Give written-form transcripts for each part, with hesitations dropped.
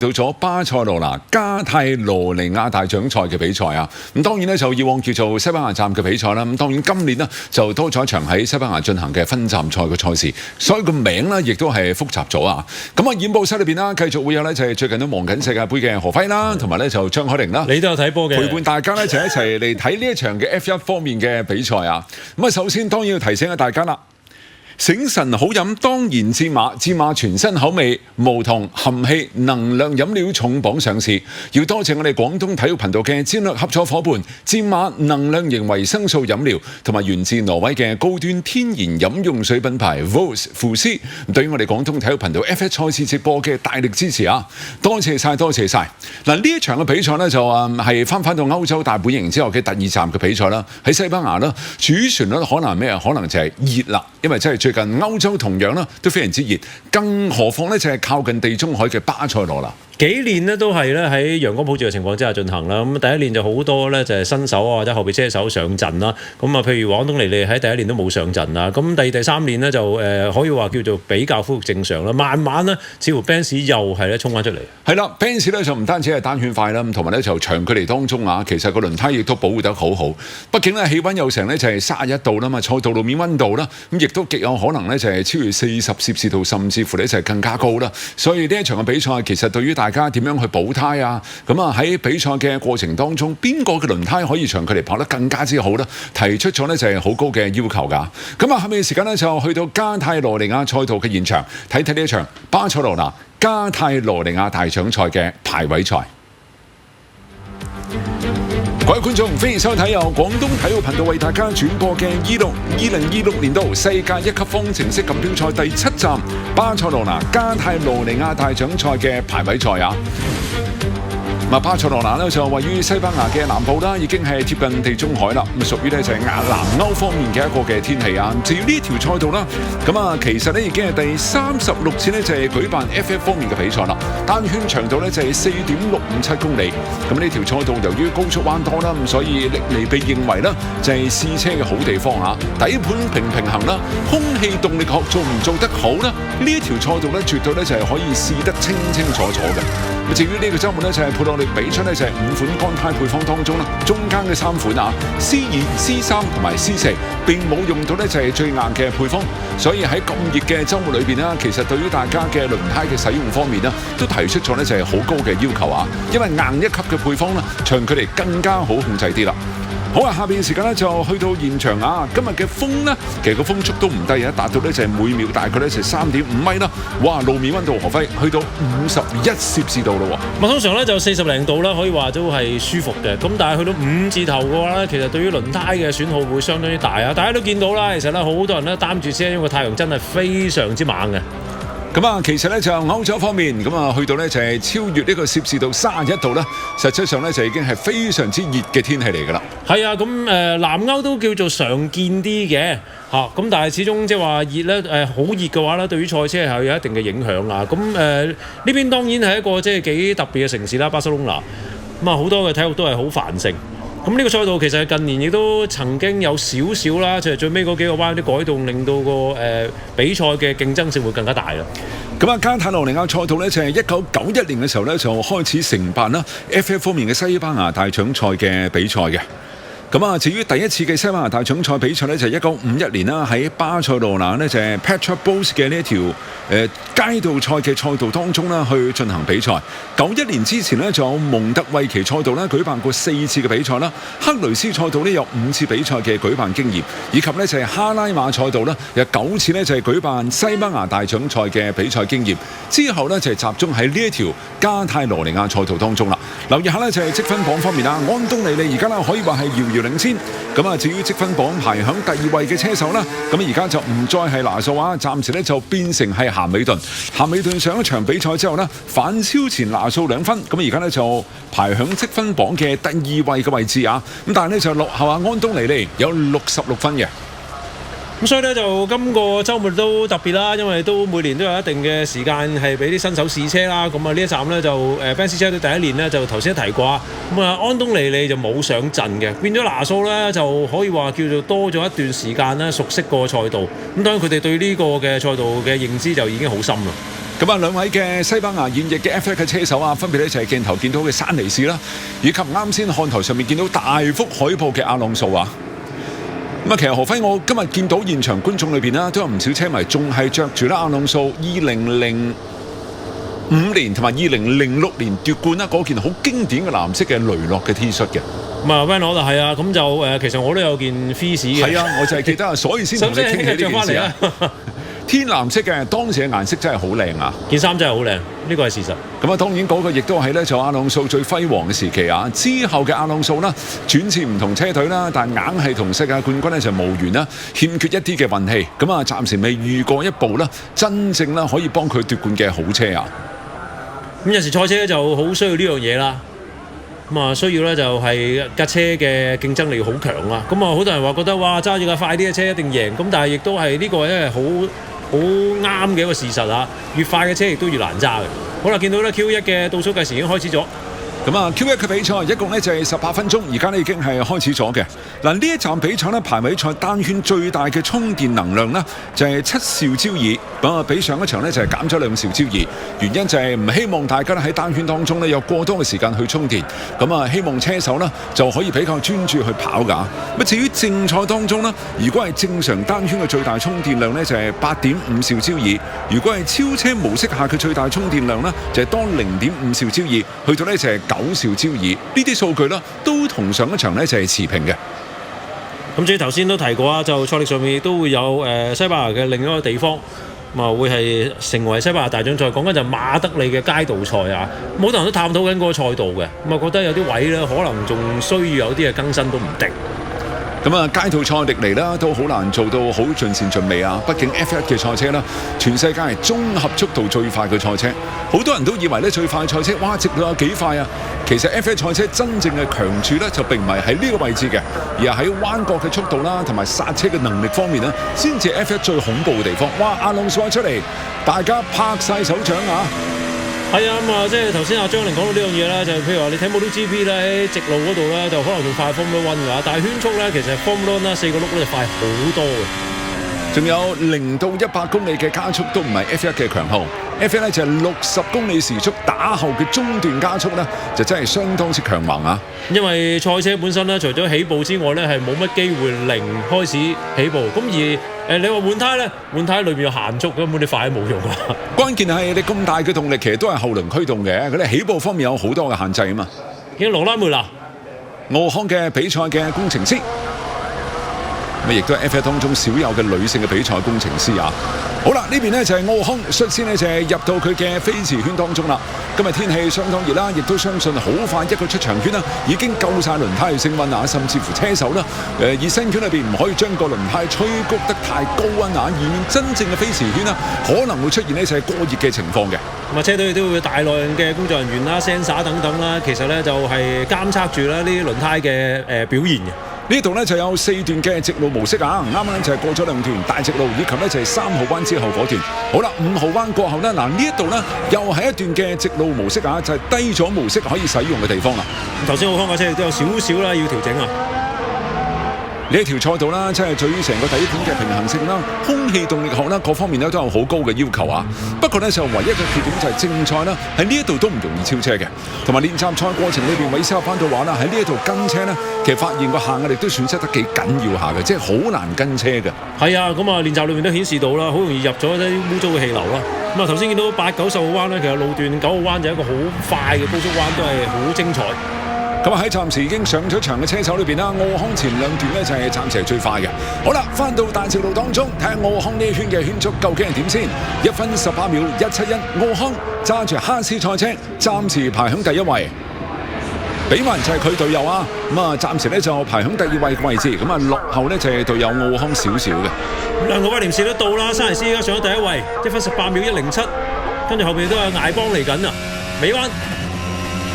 到咗巴塞羅那加泰羅尼亞大獎賽嘅比賽啊，咁當然咧就以往叫做西班牙站嘅比賽啦，咁當然今年呢，就多咗一場喺西班牙進行嘅分站賽嘅賽事，所以個名呢亦都係複雜咗啊！咁啊，演播室裏邊啦，繼續會有呢，就係最近都忙緊世界盃嘅何輝啦，同埋呢就張海玲啦，你都有睇波嘅，陪伴大家呢，就一齊嚟睇呢一場嘅 F1 方面嘅比賽啊！咁啊，首先當然要提醒下大家啦。醒神好飲當然芝馬，芝馬全新口味無糖含氣能量飲料重磅上市，要多謝我哋廣東體育頻道嘅戰略合作伙伴芝馬能量型維生素飲料，同埋源自挪威嘅高端天然飲用水品牌 Vos 富斯，對於我哋廣東體育頻道 F1 賽事直播嘅大力支持啊！多謝晒，多謝晒。嗱，呢一場嘅比賽呢，就係翻到歐洲大本營之後嘅第二站嘅比賽啦，喺西班牙啦，主旋律可能咩？可能就係熱啦，因為真係最近歐洲同樣啦都非常之熱，更何況咧就係靠近地中海嘅巴塞羅那。幾年咧都係咧喺陽光普照嘅情況之下進行啦。咁第一年就好多咧就係新手啊或者後備車手上陣啦。咁啊，譬如黃東尼利喺第一年都冇上陣啦。咁第二、第三年咧就可以話叫做比較恢復正常啦。慢慢咧，似乎 Benz 又係咧衝翻出嚟。係啦 ，Benz 咧就唔單止係單圈快啦，同埋咧就長距離當中啊，其實個輪胎亦都保護得好好。畢竟咧氣温有成咧就係31度啦嘛，賽道路面温度啦，咁亦都極有可能咧就係超越40攝氏度，甚至乎咧就係更加高啦。所以呢一場嘅比賽其實對於大家點樣去補胎啊？咁啊喺比賽嘅過程當中，邊個嘅輪胎可以長距離跑得更加之好呢？提出咗呢就係好高嘅要求㗎。咁啊，下面嘅時間呢，就去到加泰羅尼亞賽道嘅現場，睇睇呢一場巴塞羅那加泰羅尼亞大獎賽嘅排位賽。各位觀眾，歡迎收睇由廣東體育頻道為大家轉播嘅2026年度世界一級方程式錦標賽第7站巴塞羅那加泰羅尼亞大獎賽嘅排位賽啊！巴塞羅那呢就位於西班牙嘅南部啦，已經係貼近地中海啦，咁屬於呢就係南歐方面嘅一個嘅天氣啊。至於呢條賽道啦，咁啊其實呢已經係第36次呢就係舉辦 F1 方面嘅比賽啦。單圈長度呢就係4.657公里，咁呢條賽道由於高速彎多啦，咁所以歷嚟被認為呢就係試車嘅好地方啊。底盤平衡啦，空氣動力學做唔做得好呢？呢一條賽道呢絕對呢就係可以試得清清楚楚嘅。至於呢個週末呢，就係配落嚟比出呢，就係5款乾胎配方當中啦，中間嘅3款啊 C2、C3 同埋 C4 並冇用到呢，就係最硬嘅配方，所以喺咁熱嘅週末裏邊呢，其實對於大家嘅輪胎嘅使用方面呢，都提出咗呢，就係好高嘅要求啊，因為硬一級嘅配方呢，長距離更加好控制啲啦。好啊，下邊嘅時間咧就去到現場啊！今日嘅風呢，其實個風速都唔低啊，達到呢就係每秒大概呢就3.5米啦。哇，路面溫度何輝去到51攝氏度咯喎！通常咧就40零度啦，可以話都係舒服嘅。咁但係去到5字頭嘅話咧，其實對於輪胎嘅損耗會相當之大啊！大家都見到啦，其實咧好多人咧擔住遮，因為個太陽真係非常之猛嘅。咁啊，其實咧就歐洲方面，咁啊去到咧就係超越呢個攝氏度31度啦，實際上咧就已經係非常之熱嘅天氣嚟㗎啦。係啊，咁南歐都叫做常見啲嘅嚇，咁但係始終即係話熱咧好熱嘅話咧，對於賽車係有一定嘅影響啊。咁呢邊當然係一個即係幾特別嘅城市啦，巴塞隆拿。咁啊好多嘅體育都係好繁盛。咁呢個賽道其實近年亦都曾經有少少啦，就係最尾嗰幾個彎啲改動，令到個比賽嘅競爭性會更加大啦。咁啊，加泰羅尼亞賽道呢，就係1991年嘅時候呢，就開始承辦啦 F1 方面嘅西班牙大獎賽嘅比賽嘅。咁啊，至於第一次嘅西班牙大獎賽比賽呢，就係1951年啦，喺巴塞羅那呢，就係 Petrobras 嘅呢一條街道賽嘅賽道當中啦，去進行比賽。91年之前呢，就有蒙特維奇賽道啦，舉辦過4次嘅比賽啦。克雷斯賽道呢，有5次比賽嘅舉辦經驗，以及呢就係哈拉馬賽道啦，有9次呢，就係舉辦西班牙大獎賽嘅比賽經驗。之後呢，就係集中喺呢一條加泰羅尼亞賽道當中啦。留意下呢，就係積分榜方面啊，安東尼利而家呢可以話係遙遙領先。咁啊，至於積分榜排響第2位嘅車手啦，咁而家就唔再係拿素啊，暫時呢就變成係咸美頓。咸美頓上一場比賽之後呢，反超前拿素2分，咁而家呢就排響積分榜嘅第2位嘅位置啊。咁但係呢就落後安東尼利有66分嘅。咁所以咧就今個週末都特別啦，因為都每年都有一定嘅時間係俾啲新手試車啦。咁啊呢一站咧就Benz車隊第一年咧就頭先提過啊。咁啊安東尼利就冇上陣嘅，變咗拿素咧就可以話叫做多咗一段時間啦，熟悉個賽道。咁當然佢哋對呢個嘅賽道嘅認知就已經好深啦。咁啊，兩位嘅西班牙現役嘅 F1 嘅車手啊，分別咧就係鏡頭見到嘅山尼士啦，以及啱先看台上面見到大幅海報嘅阿朗素啊。咁啊，其實何輝，我今日見到現場觀眾裏邊啦，都有唔少車迷仲係着住啦阿朗素2005年同埋2006年奪冠啦嗰件好經典嘅藍色嘅雷諾嘅 T 恤嘅。咁啊 Van 我就係啊，咁就其實我都有件 Fizz 嘅。係啊，我就係記得啊，所以先同你傾起呢件事啊。天藍色嘅當時嘅顏色真係好靚啊！件衫真係好靚，呢個係事實。咁啊，當然嗰個亦都係咧就阿朗素最輝煌嘅時期啊！之後嘅阿朗素啦，轉戰唔同車隊啦，但硬係同世界冠軍咧就無緣啦，欠缺一啲嘅運氣。咁啊，暫時未遇過一部啦，真正啦可以幫佢奪冠嘅好車啊！咁有時賽車就好需要呢樣嘢啦。咁啊，需要咧就係架車嘅競爭力好強啊！咁啊，好多人話覺得哇，揸住架快啲嘅車一定贏。咁但係亦都係呢個咧好啱嘅一個事實啊！越快嘅車亦都越難揸嘅。好啦，見到咧 Q1 嘅倒數計時已經開始咗。咁啊 ，Q1 嘅比賽一共咧就係18分鐘，而家咧已經係開始咗嘅。嗱，呢一站比賽咧排位賽單圈最大嘅充電能量呢，就係7兆焦耳，咁啊比上一場呢，就係減咗2兆焦耳。原因就係唔希望大家咧喺單圈當中呢，有過多嘅時間去充電，咁啊希望車手呢，就可以比較專注去跑㗎。咁至於正賽當中呢，如果係正常單圈嘅最大充電量呢，就係8.5兆焦耳；如果係超車模式下嘅最大充電量呢，就係多0.5兆焦耳，去到呢，就係9兆焦耳。呢啲數據呢，都同上一場呢，就係持平嘅。咁至於頭先都提過啊，就賽歷上面亦都會有西班牙嘅另一個地方，咁啊會係成為西班牙大獎賽。講緊就馬德里嘅街道賽啊，好多人都探討緊嗰個賽道嘅，咁啊覺得有啲位咧可能仲需要有啲嘅更新都唔定。咁啊，街道賽歷嚟啦，都好難做到好盡善盡美啊！畢竟 F1 嘅賽車啦，全世界係綜合速度最快嘅賽車。好多人都以為咧最快賽車，哇，直路有幾快啊！其實 F1 賽車真正嘅強處咧，就並唔係喺呢個位置嘅，而係喺彎角嘅速度啦，同埋剎車嘅能力方面啦，先至係 F1 最恐怖嘅地方。哇！阿朗素出嚟，大家拍晒手掌啊！係啊，咁啊，即係頭先阿張玲講到呢樣嘢啦，就係譬如話你睇 MotoGP 咧喺直路嗰度咧，就可能仲快 Formula 1㗎，但係圈速咧其實 Formula 1啦4個轆咧就快好多嘅。仲有0到100公里嘅加速都唔係 F1 嘅強項 ，F1 咧就係60公里時速打後嘅中段加速咧，就真係相當之強橫啊！因為賽車本身咧，除咗起步之外咧，係冇乜機會零開始起步，咁而你話換胎咧，換胎裏面有限速，根本你快都冇用啊！關鍵係你咁大嘅動力，其實都係後輪驅動嘅，佢哋起步方面有好多嘅限制啊嘛。已經羅拉梅拿，奧康嘅比賽嘅工程師。咁亦都係 F1 當中少有嘅女性嘅比賽工程師啊！好啦，呢邊呢就係奧康率先呢就係入到佢嘅飛馳圈當中啦。今日天氣相當熱啦，亦都相信好快一個出場圈啦，已經夠晒輪胎去升溫啊！甚至乎車手啦，熱身圈裏邊唔可以將個輪胎吹谷得太高溫啊，以免真正嘅飛馳圈啦可能會出現呢就係過熱嘅情況嘅。咁啊，車隊都會大量嘅工作人員啦、sensor 等等啦，其實呢就係監測住啦呢啲輪胎嘅表現嘅。呢度呢就有4段嘅直路模式啊，啱啱就係過咗2段大直路，以及呢就係3號彎之後嗰段。好啦，5號彎過後呢，嗱呢一度呢又係一段嘅直路模式啊，就係低咗模式可以使用嘅地方啦。頭先奧康架車亦都有少少啦要調整啊。呢一條賽道啦，即係對於成個底盤嘅平衡性啦、空氣動力學啦各方面咧都有好高嘅要求啊。不過呢，就唯一嘅缺點就係正賽啦，喺呢一度都唔容易超車嘅。同埋練習賽過程裏邊，韋斯塔翻到話啦，喺呢一度跟車呢，其實發現個下壓力都損失得幾緊要下嘅，即係好難跟車嘅。係啊，咁啊練習裏面都顯示到啦，好容易入咗啲污糟嘅氣流啦。咁啊頭先見到8、9、10號彎呢，其實路段9號彎就係一個好快嘅高速彎，都係好精彩。咁啊喺暫時已經上咗場嘅車手裏邊啦，奧康前2段呢就係暫時係最快嘅。好啦，翻到大直路當中，睇下奧康呢一圈嘅圈速究竟係點先？1分18秒171，奧康揸住哈斯賽車，暫時排響第1位。比曼就係佢隊友啊，咁啊暫時呢就排響第2位嘅位置，咁啊落後呢就係隊友奧康少少嘅。兩個威廉士都到啦，山尼斯而家上咗第1位，1分18秒107，跟住後邊都有艾邦嚟緊啊，尾彎。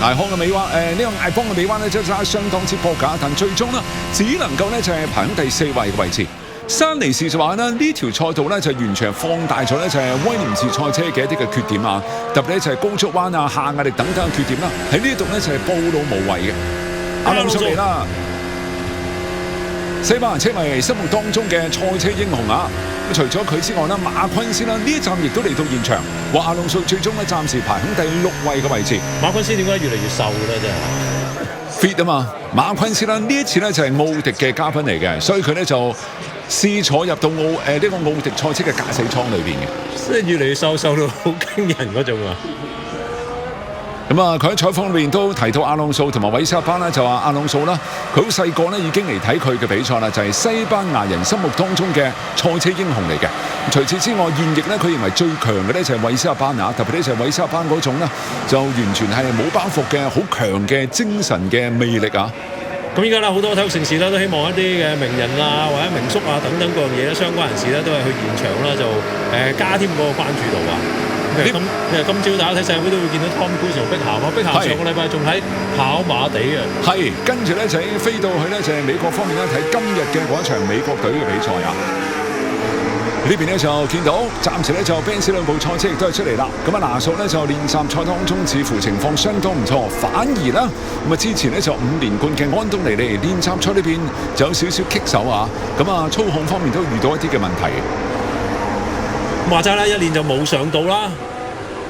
艾康嘅尾彎，呢個艾邦嘅尾彎呢，真係相當之破格，但最終呢，只能夠呢就係排喺第4位嘅位置。山尼士就話呢，呢條賽道呢，就完全放大咗呢，就係威廉士賽車嘅一啲嘅缺點啊，特別呢，就係高速彎啊、下壓力等等嘅缺點啦，喺呢度呢，就係暴露無遺嘅。阿朗素嚟啦，西班牙車迷心目當中嘅賽車英雄啊！除咗佢之外啦，馬昆斯啦呢一站亦都嚟到現場，話阿隆素最終咧暫時排喺第6位嘅位置。馬昆斯點解越嚟越瘦咧？真係 fit 啊嘛，馬昆斯啦呢一次咧就係奧迪嘅嘉賓嚟嘅，所以佢咧就試坐入到呢個奧迪賽車嘅駕駛艙裏邊嘅，即係越嚟越瘦，瘦到好驚人嗰種啊！咁啊，佢喺採訪裏面都提到阿隆素同埋韋斯塔潘啦，就話阿隆素啦，佢好細個咧已經嚟睇佢嘅比賽啦，就係西班牙人心目當中嘅賽車英雄嚟嘅。除此之外，現役咧佢認為最強嘅咧就係韋斯塔潘啊，特別咧就係韋斯塔潘嗰種咧，就完全係冇包袱嘅好強嘅精神嘅魅力啊！咁依家啦，好多體育城市啦，都希望一啲嘅名人啊，或者名宿啊等等各樣嘢咧，相關人士咧都係去現場啦，就加添嗰個關注度啊！其實今朝大家睇世界盃都會見到 Tom Cruise 同碧咸啊，碧咸上個禮拜仲喺跑馬地嘅，係跟住咧就已經飛到去咧就係美國方面咧睇今日嘅嗰一場美國隊嘅比賽啊！呢邊咧就見到暫時咧就 Benz 兩部賽車亦都係出嚟啦。咁啊拿素咧就練習賽當中似乎情況相當唔錯，反而啦咁啊之前咧就5連冠嘅安東尼利練習賽呢邊就有少少棘手啊。咁啊操控方面都遇到一啲嘅問題。話齋啦，一年就冇上到啦。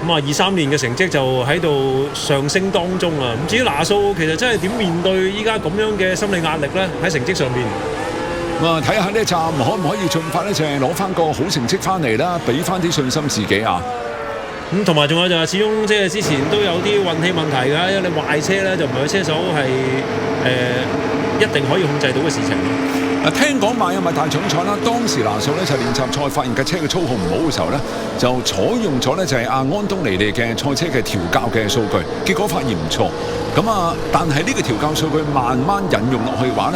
咁啊，23年嘅成績就喺度上升當中啊。咁至於拿素其實真係點面對依家咁樣嘅心理壓力咧？喺成績上面，咁啊睇下呢一站可唔可以盡快咧就係攞翻個好成績翻嚟啦，俾翻啲信心自己啊！咁同埋仲有就係始終即係之前都有啲運氣問題㗎，因為你壞車咧就唔係車手係一定可以控制到嘅事情。聽講邁阿密大獎賽啦，當時拿素咧就練習賽發現架車嘅操控唔好嘅時候咧，就採用咗咧就係阿安東尼利嘅賽車嘅調校嘅數據，結果發現唔錯。咁啊，但係呢個調校數據慢慢引用落去嘅話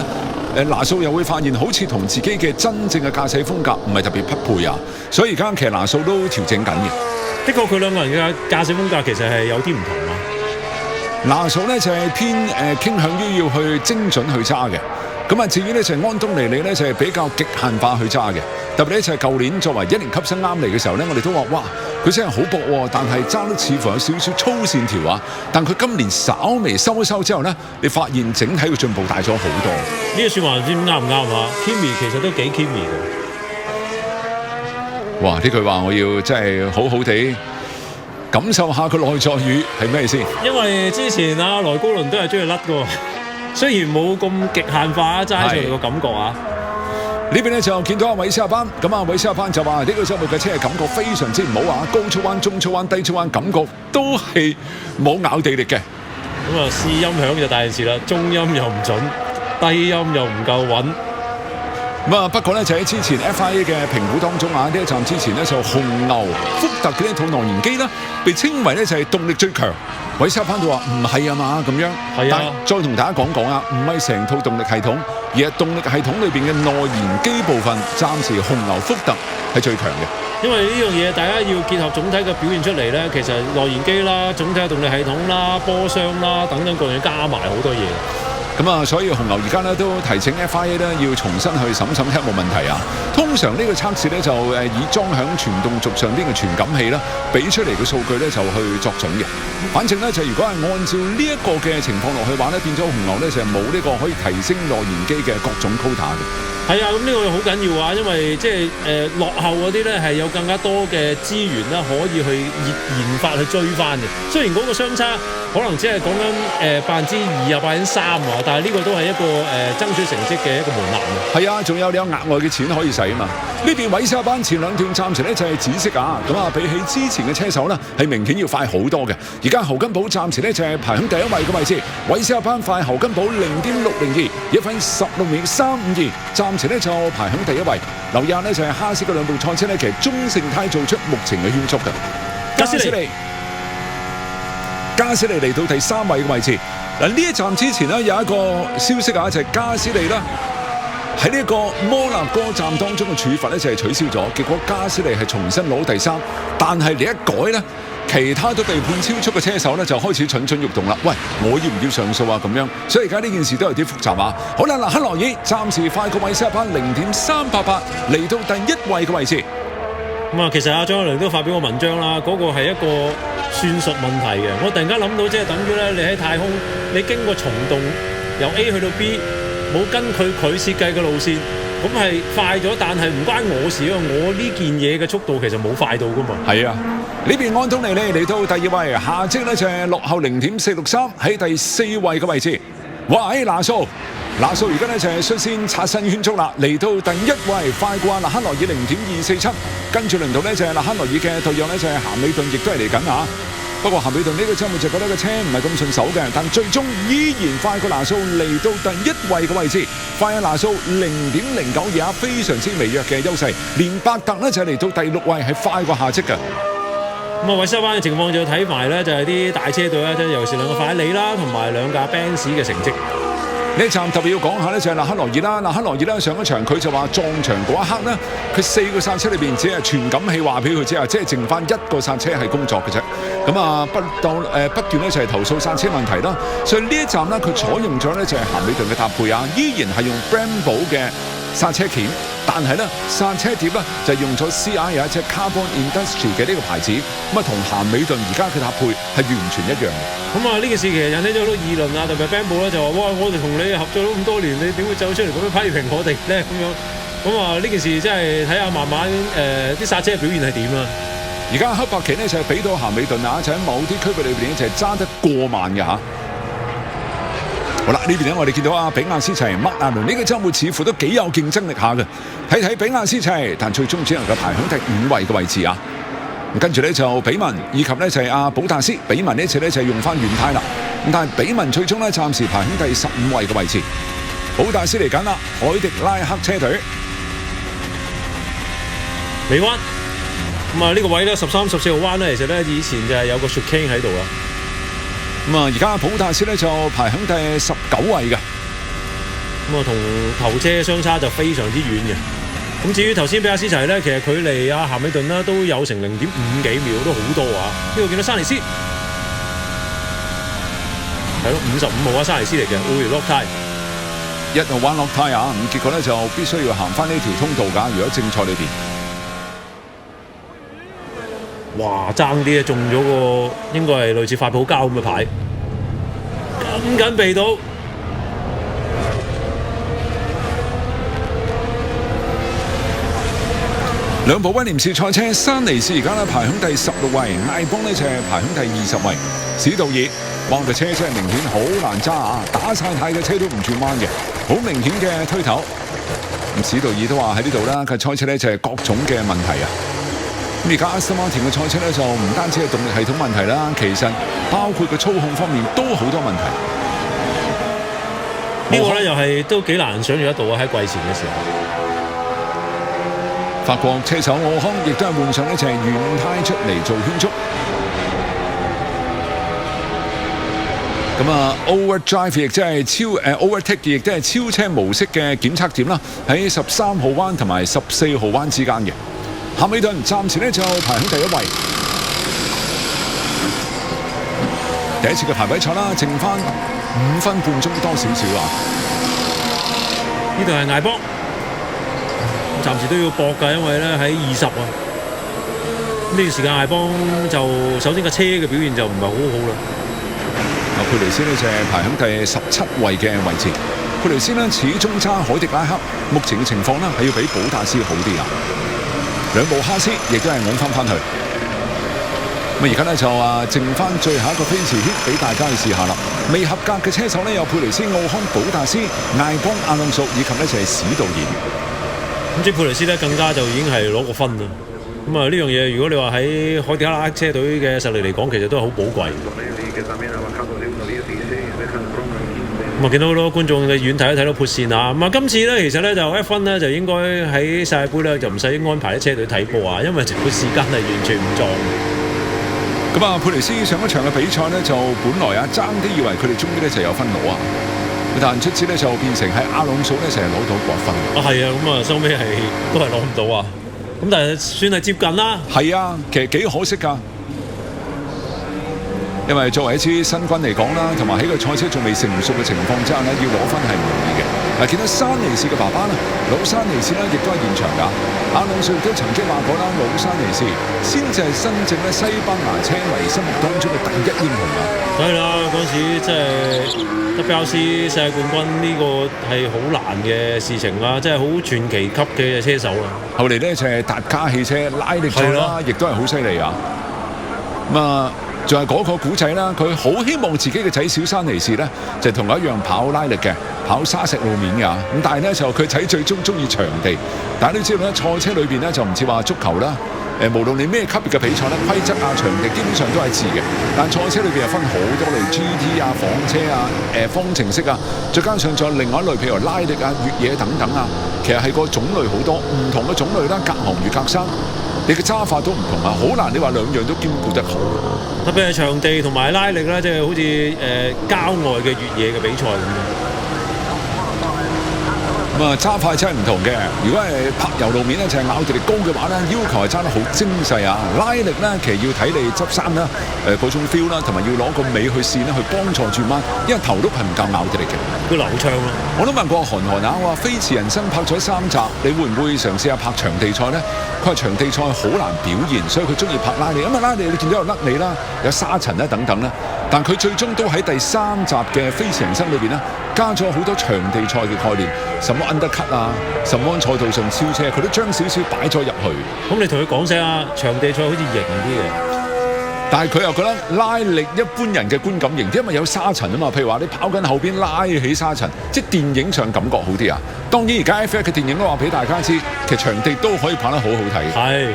咧，拿素又會發現好似同自己嘅真正嘅駕駛風格唔係特別匹配啊，所以而家其實拿素都調整緊嘅。的確，佢兩個人嘅駕駛風格其實係有啲唔同啊。拿素咧就係偏傾向於要去精準去揸嘅。咁啊，至於咧就係安東尼利咧就係比較極限化去揸嘅，特別咧就係舊年作為1年級生啱嚟嘅時候咧，我哋都話哇，佢真係好搏喎，但係揸得似乎有少少粗線條啊。但佢今年稍微收一收之後咧，你發現整體嘅進步大咗好多。呢個説話唔知啱唔啱啊 ？Kimi 其實都幾 Kimi 嘅。哇！呢句話我要真係好好地感受下佢內在語係咩先。因為之前啊，萊高倫都係中意甩嘅。雖然冇咁極限化揸出嚟個感覺啊，呢邊咧就見到阿韋斯塔潘，咁啊韋斯塔潘就話呢個週末嘅車嘅感覺非常之唔好啊，高速彎、中速彎、低速彎感覺都係冇咬地力嘅。咁啊試音響就大件事啦，中音又唔準，低音又唔夠穩。咁啊不過咧就喺之前 FIA 嘅評估當中啊，呢一站之前咧就紅牛福特嘅呢套內燃機啦，被稱為咧就係動力最強。韋斯塔潘就話唔係啊嘛咁樣，係啊，再同大家講啊，唔係成套動力系統，而係動力系統裏邊嘅內燃機部分，暫時紅牛福特係最強嘅。因為呢樣嘢大家要結合總體嘅表現出嚟咧，其實內燃機啦、總體嘅動力系統啦、波箱啦等等各樣加埋好多嘢。咁啊，所以紅牛而家咧都提醒 FIA 咧要重新去審睇有冇問題啊。通常呢個測試咧就以裝響傳動軸上邊嘅傳感器啦，俾出嚟嘅數據咧就去作準嘅。反正咧就如果係按照呢一個嘅情況落去話咧，變咗紅牛咧就係冇呢個可以提升內燃機嘅各種 quota 嘅。係啊，咁呢個好緊要啊，因為即係落後嗰啲咧係有更加多嘅資源啦，可以去研發去追翻嘅。雖然嗰個相差可能只係講緊2%啊3%啊，但係呢個都係一個爭取成績嘅一個門檻啊。係啊，仲有你有額外嘅錢可以使啊嘛。呢邊韋斯塔潘前兩段暫時咧就係紫色啊，咁啊比起之前嘅車手咧係明顯要快好多嘅。而家侯根堡暫時咧就係排喺第一位嘅位置，韋斯塔潘快侯根堡0.602，1分16秒352，暫時咧就排喺第一位。留意下咧就係哈斯嘅兩部賽車咧，其實中性態做出目前嘅圈速嘅。加斯利嚟到第3位嘅位置。嗱呢一站之前呢，有一個消息啊，就係加斯利啦喺呢一個摩納哥站當中嘅處罰咧就係取消咗，結果加斯利係重新攞第3，但係你一改咧，其他都被判超速嘅車手咧就開始蠢蠢欲動啦。喂，我要唔要上訴啊？咁樣，所以而家呢件事都有啲複雜啊。好啦，嗱，克羅爾暫時快過韋斯塔潘0.388，嚟到第1位嘅位置。咁啊，其實阿張學良都發表過文章啦，嗰個係一個算術問題嘅。我突然間諗到，即係等於咧，你喺太空，你經過蟲洞由 A 去到 B，冇跟佢設計嘅路線，咁係快咗，但係唔關我事啊！我呢件嘢嘅速度其實冇快到噶嘛。係啊，呢邊安東尼呢嚟到第二位，下積呢就係落後0.463喺第4位嘅位置。哇！拿素而家呢就係率先刷新圈速啦，嚟到第1位，快過勒克萊爾0.247，跟住輪到呢就係勒克萊爾嘅隊友呢就係咸美頓，亦都係嚟緊啊！不過咸美頓呢個週末就覺得個車唔係咁順手嘅，但最終依然快過拿素嚟到第1位嘅位置，快過拿素0.092，非常之微弱嘅優勢。連伯特呢就係嚟到第6位，係快過下積嘅。咁啊，維修班嘅情況就要睇埋咧，就係啲大車隊啦，即係尤其是兩個快利啦，同埋兩架 Benz 嘅成績。呢一站特別要講下呢，就係勒克萊爾啦。勒克萊爾啦，上一場佢就話撞牆嗰一刻呢，佢4個剎車裏邊只係傳感器話俾佢知啊，即係剩翻1個剎車係工作嘅啫。咁啊，不斷呢就係投訴剎車問題啦。所以呢一站呢，佢採用咗呢就係咸美頓嘅搭配啊，依然係用 Brembo 嘅剎車鉗，但係咧剎車碟咧就用咗 CI 有一隻 Carbon Industry 嘅呢個牌子，咁啊同咸美頓而家嘅搭配係完全一樣嘅。咁啊呢件事其實引起咗好多議論啊，特別 Brembo 咧就話：哇，我哋同你合作咗咁多年，你點會走出嚟咁樣批評我哋咧？咁啊呢件事真係睇下慢慢啲剎車表現係點啦。而家黑白旗呢就係俾到咸美頓啊，就喺某啲區域裏邊就係揸得過慢嘅嚇。好啦，呢邊咧我哋見到啊，比亞斯齊、麥亞倫呢個週末似乎都幾有競爭力下嘅。睇睇比亞斯齊，但最終只能夠排喺第5位嘅位置啊。跟住咧就比文以及咧就係阿保達斯，比文呢次咧就係用翻原胎啦。咁但係比文最終咧暫時排喺第15位嘅位置。保達斯嚟緊啦，凱迪拉克車隊尾彎。咁啊呢個位咧13、14號彎咧，其實咧以前就係有個 chicane 喺度啊。咁啊，而家普達斯咧就排喺第19位嘅。咁啊，同頭車相差就非常之遠嘅。咁至於頭先比亞斯齊咧，其實距離啊咸美頓啦都有成0.5幾秒，都好多啊！呢度見到山尼斯，係咯55號啊，山尼斯嚟嘅，會落胎1號彎落胎啊！咁結果咧就必須要行翻呢條通道㗎。如果正賽裏邊，哇爭啲啊，中咗個應該係類似發泡膠咁嘅牌，緊緊避到。兩部威廉士賽車，山尼士而家咧排喺第16位，艾邦呢就係排喺第20位。史道爾，哇個車真係明顯好難揸啊！打晒軚嘅車都唔轉彎嘅，好明顯嘅推頭。咁史道爾都話喺呢度啦，佢賽車咧就係各種嘅問題啊！咁而家阿斯馬田嘅賽車咧就唔單止係動力系統問題啦，其實包括個操控方面都好多問題。呢個咧又係都幾難想象得到啊！喺季前嘅時候，法國車手奧康亦都係換上呢就係原胎出嚟做圈速。咁啊 ，overdrive 亦即係overtake 亦都係超車模式嘅檢測點啦，喺13號彎同埋14號彎之間嘅。咸美頓暫時呢就排喺第1位。第一次嘅排位賽啦，剩翻5分半鐘多少少啊！呢度係艾邦，暫時都要搏㗎，因為咧喺20啊。呢段時間艾邦就首先個車嘅表現就唔係好好啦。佩雷斯呢就係排喺第17位嘅位置。佩雷斯呢始終差凱迪拉克，目前嘅情況呢係要比保達斯好啲啊。兩部哈斯亦都係揾翻去。咁而家呢就剩翻最後一個飛馳圈俾大家去試下啦。未合格嘅車手呢有佩雷斯、奧康、保達斯、艾邦、阿朗素以及呢就係史道爾。咁即係佩雷斯咧更加就已經係攞個分啦。咁啊呢樣嘢，如果你話喺凱迪拉克車隊嘅實力嚟講，其實都係好寶貴。咁啊見到好多觀眾嘅遠睇都睇到潑線啊！咁啊今次咧其實咧就F1咧就應該喺世界盃咧就唔使安排啲車隊睇波啊，因為個時間係完全唔撞。咁啊佩雷斯上一場嘅比賽呢，就本來爭啲以為佢哋終於咧就有分攞啊，但出之咧就變成係阿朗素咧成日攞到國分。係啊，咁啊收尾係都係攞唔到啊！咁但係算係接近啦。係啊，其實幾可惜㗎。因為作為一支新軍嚟講啦，同埋喺個賽車仲未成熟嘅情況之下呢，要攞分係唔容易嘅。嗱，見到山尼士嘅爸爸啦，老山尼士咧亦都係現場㗎。阿朗素亦都曾經話過啦，老山尼士先至係真正咧西班牙車迷心目當中嘅第一英雄啊！梗係啦，嗰陣時即係WRC 世界冠軍呢個係好難嘅事情啦，即係好傳奇級嘅車手啦。後嚟咧就係達加汽車拉力賽啦，亦都係好犀利啊！咁啊，仲係嗰個古仔啦，佢好希望自己嘅仔小山尼士咧就同我一樣跑拉力嘅，跑沙石路面㗎。咁但係咧就佢仔最終中意場地。大家都知道咧，賽車裏邊咧就唔似話足球啦。無論你咩級別嘅比賽咧，規則啊、場地基本上都係一致嘅。但賽車裏邊又分好多類 GT 啊、房車啊、方程式啊，再加上仲有另外一類，譬如拉力啊、越野等等啊。其實係個種類好多，唔同嘅種類啦，隔行如隔山。你嘅揸法都唔同啊，好難你話兩樣都兼顧得好。特別係場地同埋拉力啦，即係好似郊外嘅越野嘅比賽咁樣。咁啊，揸法真係唔同嘅。如果係柏油路面咧，就係咬地力高嘅話咧，要求係揸得好精細啊。拉力咧，其實要睇你執生啦，嗰種 feel 啦，同埋要攞個尾去線咧，去幫助轉彎，因為頭碌係唔夠咬地力嘅。佢流暢咯。我都問過韓寒啊，我話飛馳人生拍咗3集，你會唔會嘗試下拍場地賽咧？佢話場地賽好難表現，所以佢中意拍拉力。因為拉力你見到有甩尾啦，有沙塵啦等等啦。但佢最終都喺第3集嘅飛馳人生裏邊咧，加咗好多場地賽嘅概念，什麼 undercut 啊，什麼賽道上超車，佢都將少少擺咗入去。咁你同佢講聲啊，場地賽好似型啲嘅。但係佢又覺得拉力一般人嘅觀感型啲，因為有沙塵啊嘛。譬如話你跑緊後邊拉起沙塵，即係電影上感覺好啲啊。當然而家 F1 嘅電影都話俾大家知，其實場地都可以跑得好好睇。係。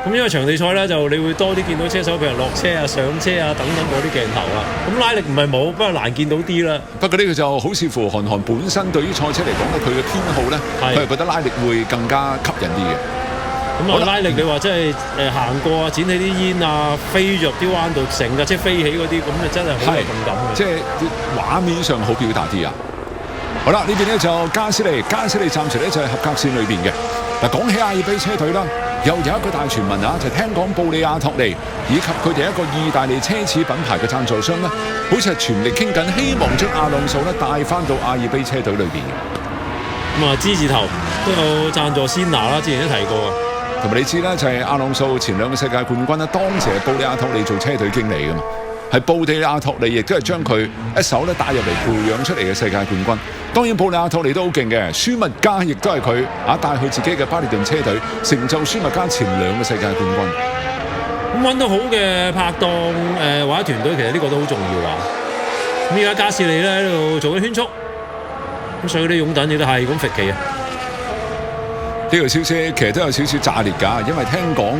咁因為場地賽咧，就你會多啲見到車手譬如落車啊、上車啊等等嗰啲鏡頭啦。咁拉力唔係冇，不過難見到啲啦。不過呢個就好視乎韓寒本身對於賽車嚟講咧，佢嘅偏好咧，佢係覺得拉力會更加吸引啲嘅。咁啊，拉力你話真係行過啊，剪起啲煙啊，飛入啲彎度，成架車飛起嗰啲，咁就真係好有動感嘅。即係畫面上好表達啲啊！好啦，呢邊咧就加斯利暫時咧就係合格線裏邊嘅。嗱，講起阿爾卑車隊啦，又有一個大傳聞啊，就聽講布里亞托尼以及佢哋一個意大利奢侈品牌嘅贊助商咧，好似係全力傾緊，希望將阿朗素咧帶翻到阿爾卑車隊裏邊嘅。咁啊，G 字頭都有贊助仙拿啦，之前都提過啊。同埋你知啦，就係阿朗素前2個世界冠軍啦，當時係布里亞托尼做車隊經理噶嘛，係布里亞托尼亦都係將佢一手咧帶入嚟培養出嚟嘅世界冠軍。當然布里亞托尼都好勁嘅，舒密加亦都係佢帶佢自己嘅巴列頓車隊成就舒密加前2個世界冠軍。咁揾到好嘅拍檔或者團隊，其實呢個都好重要啊。咁而家加士利咧喺度做緊圈速，咁所以啲擁躉亦都係咁揈旗啊。呢個消息其實都有少少炸裂㗎，因為聽講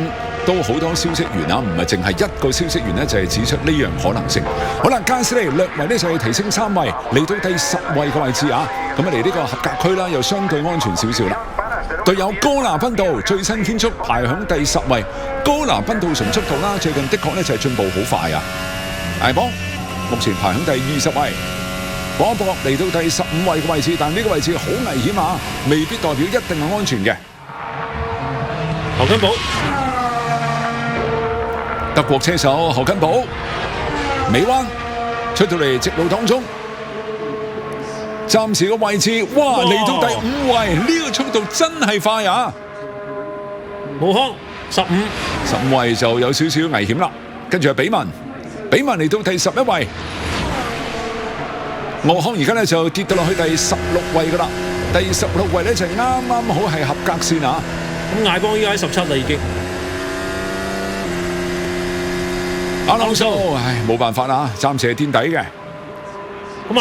都好多消息源啊，唔係淨係一個消息源咧，就係指出呢樣可能性。好啦，加斯利略為咧就係提升3位，嚟到第10位嘅位置啊，咁啊嚟呢個合格區啦，又相對安全少少啦。隊友哥拿賓道最新圈速排響第10位，哥拿賓道純速度啦，最近的確咧就係進步好快啊。艾邦目前排響第20位。博一博嚟到第15位嘅位置，但呢個位置好危險啊，未必代表一定係安全嘅。何根寶，德國車手何根寶，尾彎出到嚟直路當中，暫時個位置，哇嚟到第5位，呢個速度真係快啊！武康15位就有少少危險啦，跟住係比文嚟到第11位。奧康而家咧就跌到落去第16位噶啦，第16位咧就啱啱好係合格線啊！咁艾邦依家喺17啦已經。阿朗素，冇辦法啦，暫時係墊底嘅。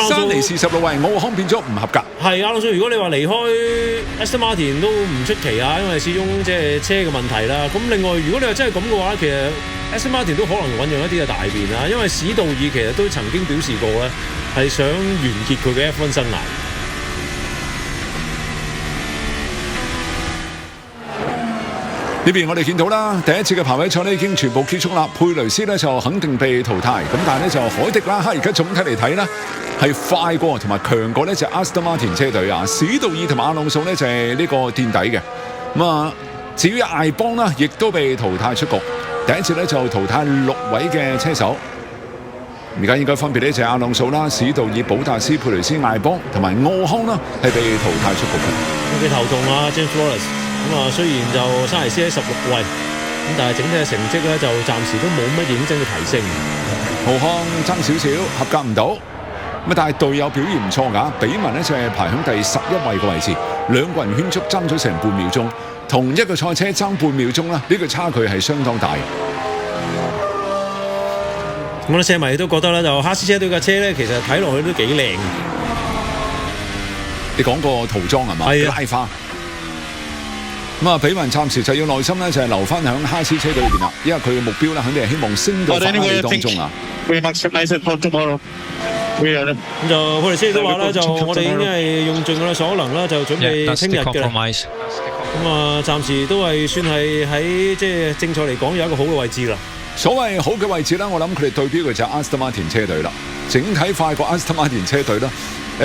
山尼士16位，奧康變咗唔合格。係阿朗素，如果你話離開 Aston Martin 都唔出奇啊，因為始終即係車嘅問題啦。咁另外，如果你話真係咁嘅話，其實 Aston Martin 都可能醞釀一啲嘅大變啊，因為史道爾其實都曾經表示過咧，係想完結佢嘅F1生涯。呢邊我哋見到啦，第一次嘅排位賽咧已經全部結束啦，佩雷斯咧就肯定被淘汰，咁但係咧就海迪拉克而家總體嚟睇咧係快過同埋強過咧就 Aston Martin 車隊啊，史道爾同埋阿朗素咧就係呢個墊底嘅。咁啊，至於艾邦啦，亦都被淘汰出局。第一次咧就淘汰6位嘅車手，而家應該分別呢就係阿朗素啦、史道爾、保達斯、佩雷斯、艾邦同埋奧康啦，係被淘汰出局嘅。幾頭痛啊 James Wallace。咁啊，雖然就沙尼斯喺16位，咁但係整體嘅成績咧就暫時都冇乜認真嘅提升。奧康爭少少，合格唔到。咁但係隊友表現唔錯㗎，比文呢就係排響第11位嘅位置，兩個人圈速爭咗成半秒鐘，同一個賽車爭半秒鐘啦，呢個差距係相當大。我哋車迷都覺得咧，就哈斯車隊嘅車咧，其實睇落去都幾靚。你講個塗裝係嘛？係拉花。咁啊，比文暫時就要耐心咧，就係留翻響哈斯車隊裏邊啦，因為佢嘅目標咧，肯定係希望升到法拉利當中啊。咁就佩雷斯都話啦，就我哋已經係用盡我哋所能啦，就準備聽日嘅啦。咁啊，暫時都係算係喺即係正賽嚟講有一個好嘅位置啦。所謂好嘅位置啦，我諗佢哋對標嘅就係 Aston Martin 車隊啦，整體快過 Aston Martin 車隊啦。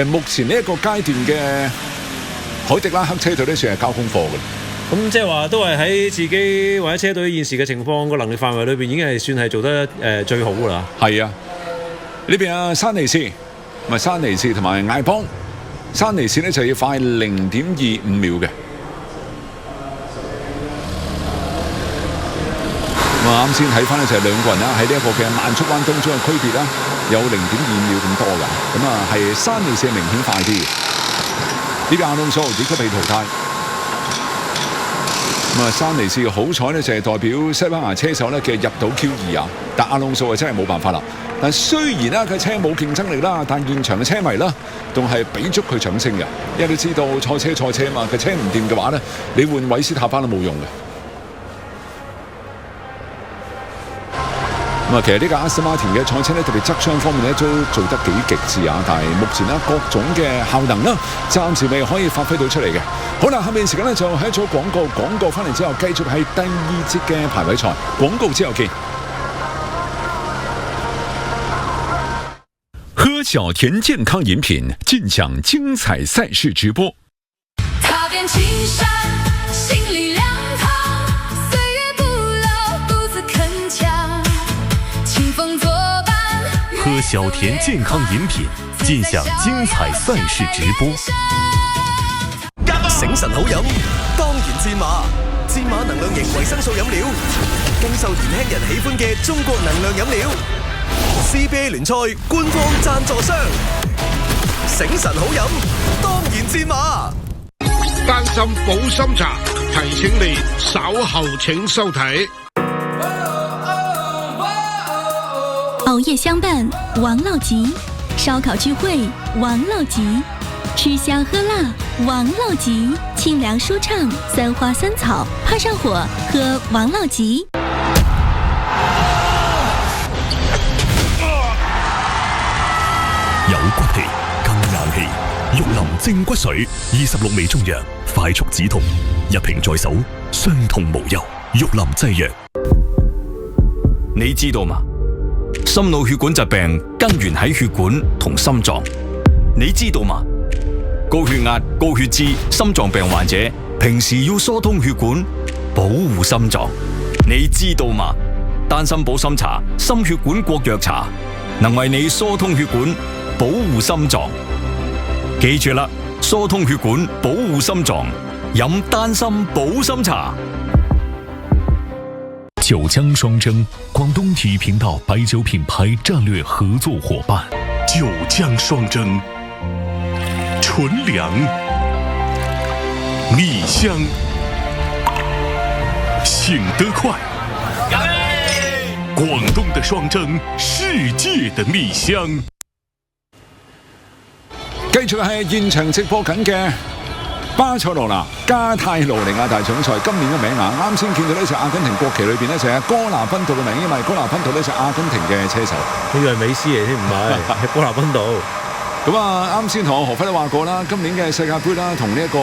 目前呢一個階段嘅凱迪拉克車隊咧，算係交功課嘅。咁即係話都係喺自己或者車隊現時嘅情況個能力範圍裏邊，已經係算係做得最好㗎啦。係啊，呢邊啊山尼士同埋艾邦，山尼士咧就要快0.25秒嘅。咁啊，啱先睇翻咧就係兩個人啦，喺呢一個嘅慢速彎當中嘅區別啦，有0.2秒咁多㗎。咁啊係山尼士明顯快啲嘅。呢邊阿隆索亦都被淘汰。咁啊，山尼士好彩咧就係代表西班牙車手咧嘅入到 Q2啊，但阿隆索啊真係冇辦法啦。但雖然啦佢車冇競爭力啦，但現場嘅車迷啦仲係俾足佢掌聲嘅，因為你知道賽車啊嘛，佢車唔掂嘅話咧，你換韋斯塔班都冇用嘅。咁啊，其實呢個阿斯馬田嘅賽車咧，特別側窗方面咧都做得幾極致啊！但係目前咧各種嘅效能啦，暫時未可以發揮到出嚟嘅。好啦，下面時間咧就係一組廣告，廣告翻嚟之後繼續喺第2節嘅排位賽，廣告之後見。喝小田健康飲品，盡享精彩賽事直播。踏遍青山，心裏亮堂，歲月不老，獨自鏗鏘，清風作伴。喝小田健康飲品，盡享精彩賽事直播。醒神好飲，當然戰馬。戰馬能量型維生素飲料，更受年輕人喜歡嘅中國能量飲料。CBA 聯賽官方贊助商，醒神好飲，當然戰馬。擔心保心茶，提醒你稍後請收睇。熬夜相伴，王老吉；燒烤聚會，王老吉；吃香喝辣，王老吉；清涼舒暢，三花三草，怕上火，喝王老吉。有骨氣，更硬氣。玉林正骨水，26味中藥，快速止痛，一瓶在手，傷痛無憂。玉林製藥。你知道嗎？心腦血管疾病根源喺血管同心臟。你知道嗎？高血壓、高血脂、心臟病患者平時要疏通血管，保護心臟。你知道嗎？丹參保心茶、心血管國藥茶，能為你疏通血管，保護心臟。記住啦，疏通血管，保護心臟，飲丹參保心茶。九江雙蒸，廣東體育頻道白酒品牌戰略合作夥伴。九江雙蒸，純糧、蜜香，醒得快。廣東的雙蒸，世界的蜜香。繼續係現場直播緊嘅巴塞羅那加泰羅尼亞大獎賽，今年嘅名啊，啱先見到呢就阿根廷國旗裏邊呢就係哥拿賓道嘅名，因為哥拿賓道呢就阿根廷嘅車手，呢個係美斯嚟添，唔係係哥拿賓道。咁啊，啱先同何輝都話過啦，今年嘅世界盃啦，同呢一個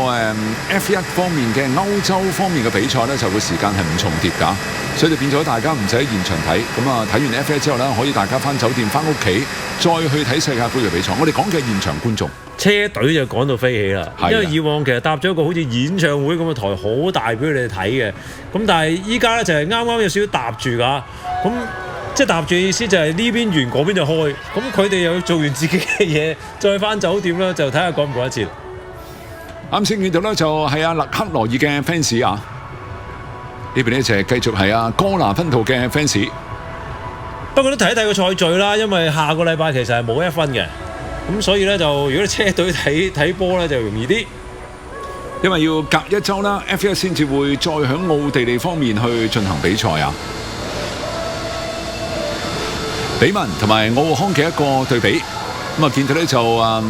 F1 方面嘅歐洲方面嘅比賽呢，就個時間係唔重疊㗎，所以就變咗大家唔使喺現場睇，咁啊睇完 F1 之後呢，可以大家翻酒店翻屋企再去睇世界盃嘅比賽。我哋講嘅現場觀眾。車隊就趕到飛起啦，因為以往其實搭咗一個好似演唱會咁嘅台，好大俾佢哋睇嘅。咁但係依家咧就係啱啱有少少搭住㗎。咁即係搭住意思就係呢邊完嗰邊就開，咁佢哋又要做完自己嘅嘢，再翻酒店啦，就睇下趕唔趕得切。啱先見到咧就係阿勒克羅爾嘅 fans 啊，呢邊咧就係繼續係阿哥拿芬圖嘅 fans。不過都睇一睇個賽序啦，因為下個禮拜其實係冇1分嘅，咁所以咧就如果你車隊睇波咧就容易啲，因為要隔一週啦 F1 先至會再響奧地利方面去進行比賽啊。比文同埋奧康嘅一個對比，咁啊見到咧就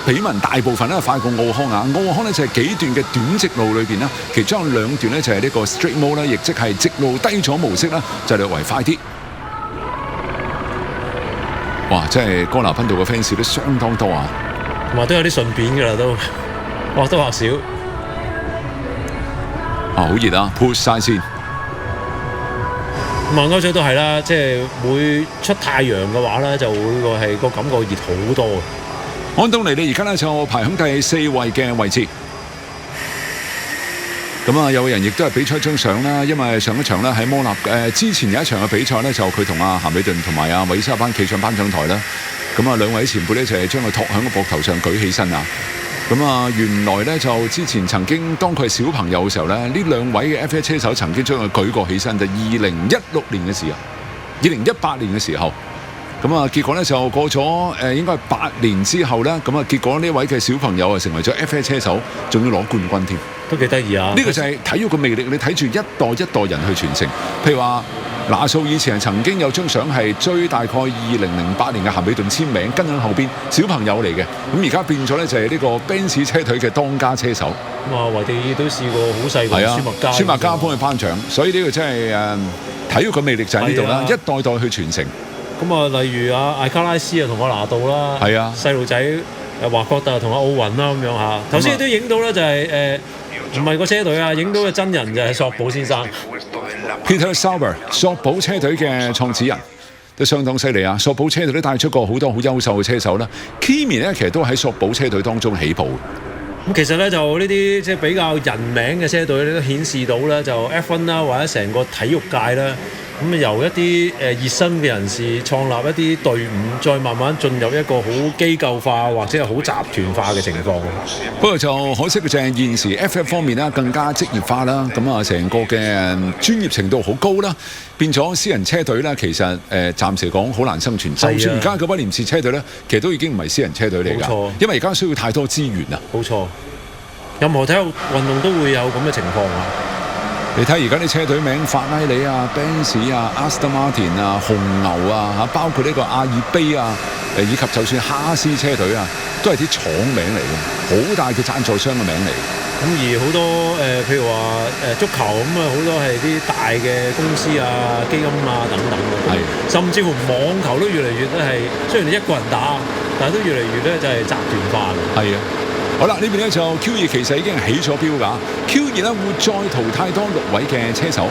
比文大部分咧快過奧康啊，奧康咧就係幾段嘅短直路裏邊啦，其中有2段咧就係呢個 straight mode 啦，亦即係直路低咗模式啦，就略為快啲。哇！真係哥拿芬道嘅 fans 都相當多啊，同埋都有啲順便㗎啦都，或多或少。好熱啊，潑晒先。咁歐洲都係啦，即係會出太陽嘅話咧，就會係個感覺熱好多。安東尼你而家咧就排響第4位嘅位置。咁啊，有人亦都係俾出一張相啦，因為上一場咧喺摩納之前有一場嘅比賽咧，就佢同阿咸美頓同埋阿韋斯塔潘企上頒獎台啦。咁啊，兩位前輩咧就係將佢托響個膊頭上舉起身啊。咁啊，原來咧就之前曾經當佢係小朋友嘅時候咧，呢2位嘅 F1 車手曾經將佢舉過起身，就2016年嘅時候，2018年嘅時候。咁啊，結果咧就過咗應該係8年之後咧，咁啊結果呢位嘅小朋友啊成為咗 F1 車手，仲要攞冠軍添，都幾得意啊！呢個就係體育嘅魅力，你睇住一代一代人去傳承。譬如話，拿素以前係曾經有張相係追大概2008年嘅咸美頓簽名，跟喺後邊小朋友嚟嘅，咁而家變咗咧就係呢個 Benz 車隊嘅當家車手。咁啊，維地都試過好細個舒麥加幫佢頒獎，所以呢個真係體育嘅魅力就喺呢度啦，一代代去傳承。咁啊，例如艾卡拉斯啊，同我拿度啦，係啊，細路仔華國特同阿奧運啦咁樣嚇。頭先都影到咧，就係唔係個車隊啊，影到嘅真人就係索保先生 Peter Sauber， 索保車隊嘅創始人都相當犀利啊！索保車隊都帶出過好多好優秀嘅車手啦。Kimi 咧其實都喺索保車隊當中起步。咁其實咧就呢啲即係比較人名嘅車隊咧，都顯示到咧就 F1 啦，或者成個體育界啦。咁由一啲熱身嘅人士創立一啲隊伍，再慢慢進入一個好機構化或者係好集團化嘅情況。不過就可惜嘅就係現時 F1 方面啦更加職業化啦，咁啊成個嘅專業程度好高啦，變咗私人車隊啦，其實暫時講好難生存。就算而家嘅威廉士車隊咧，其實都已經唔係私人車隊嚟㗎，因為而家需要太多資源啦。冇錯，任何體育運動都會有咁嘅情況啊。你睇而家啲車隊名，法拉利啊、Benz 啊、Aston Martin 啊、紅牛啊，包括呢個阿爾卑啊，以及就算哈斯車隊啊，都係啲廠名嚟嘅，好大嘅贊助商嘅名嚟。咁而好多譬如話足球咁啊，好多係啲大嘅公司啊、基金啊等等嘅，甚至乎網球都越嚟越都係，雖然你一個人打，但係都越嚟越咧就係集團化嘅。係啊。好啦，呢邊咧就 Q2 其實已經起咗標㗎。Q2 咧會再淘汰多6位嘅車手。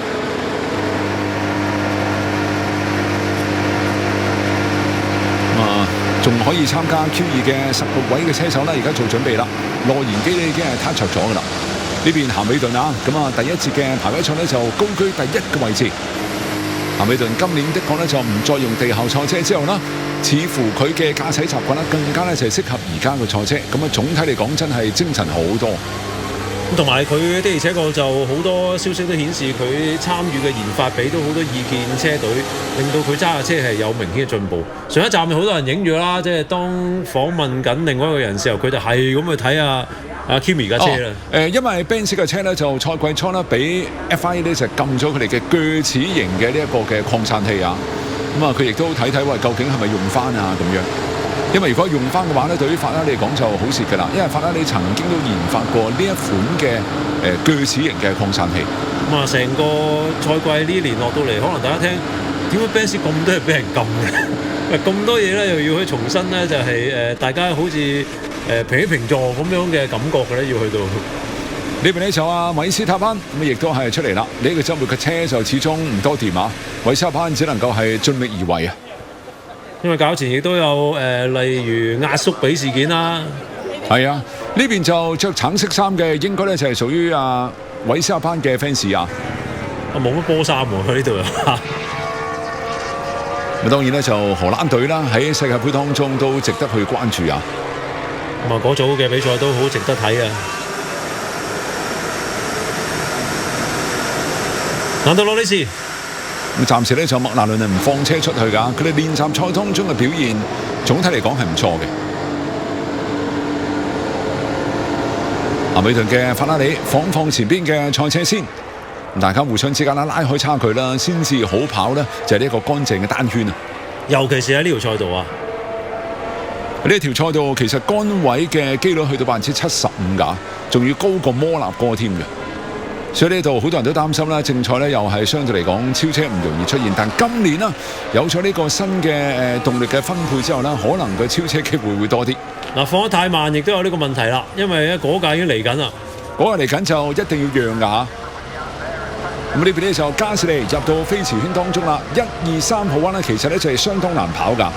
仲可以參加 Q2 嘅16位嘅車手啦，而家做準備啦。內燃機咧已經係撻着咗㗎啦。呢邊咸美頓啊，咁啊第一節嘅排位賽咧就高居第1嘅位置。咸美頓今年的確咧就唔再用地效賽車之後啦，似乎佢嘅駕駛習慣咧更加咧就係適合而家嘅賽車，咁啊總體嚟講真係精神好多。同埋佢的而且確就好多消息都顯示佢參與嘅研發俾到好多意見車隊，令到佢揸嘅車係有明顯嘅進步。上一站有好多人影住啦，即係當訪問緊另外一個人時候，佢就係咁去睇阿 Kimi 架車啦。因為 Benz 嘅車咧就賽季初咧俾 FIA 咧就禁咗佢哋嘅鋸齒型嘅呢一個嘅擴散器啊，咁啊佢亦都睇睇話究竟係咪用翻啊咁樣。因為如果用翻嘅話咧，對於法拉利嚟講就好蝕㗎啦。因為法拉利曾經都研發過呢一款嘅鋸齒型嘅擴散器。咁啊，成個賽季呢年落到嚟，可能大家聽點解 Benz 咁多係俾人禁嘅？咁多嘢咧，又要去重新咧，就係大家好似平起平坐咁樣嘅感覺嘅咧，要去到呢邊呢就韋斯塔潘咁亦都係出嚟啦。呢個週末嘅車就始終唔多掂啊，韋斯塔潘只能夠係盡力而為啊。因為較前亦都有例如壓縮比事件啦。係啊，呢邊就着橙色衫嘅應該咧就係屬於韋斯塔潘嘅 fans 啊。冇乜波衫喎，喺呢度啊。咁當然咧就荷蘭隊啦，喺世界盃當中都值得去關注啊。咁啊，嗰組嘅比賽都好值得睇啊！難道羅里斯咁暫時咧就麥拿倫係唔放車出去㗎，佢哋練習賽當中嘅表現總體嚟講係唔錯嘅。咸美頓嘅法拉利放前邊嘅賽車先，大家互相之間拉開差距啦，先至好跑呢就係呢一個乾淨嘅單圈啊！尤其是喺呢條賽道啊，呢條賽道其實杆位嘅機率去到75%㗎，仲要高過摩納哥添嘅。所以呢度好多人都擔心啦，正賽呢又係相對嚟講超車唔容易出現，但今年啦有咗呢個新嘅動力嘅分配之後呢，可能個超車機會多啲。嗱，放得太慢亦都有呢個問題啦，因為咧嗰架已經嚟緊啦，嗰架嚟緊就一定要讓㗎嚇。咁呢邊呢就加士利入到飛馳圈當中啦，1、2、3號彎呢其實呢就係相當難跑㗎。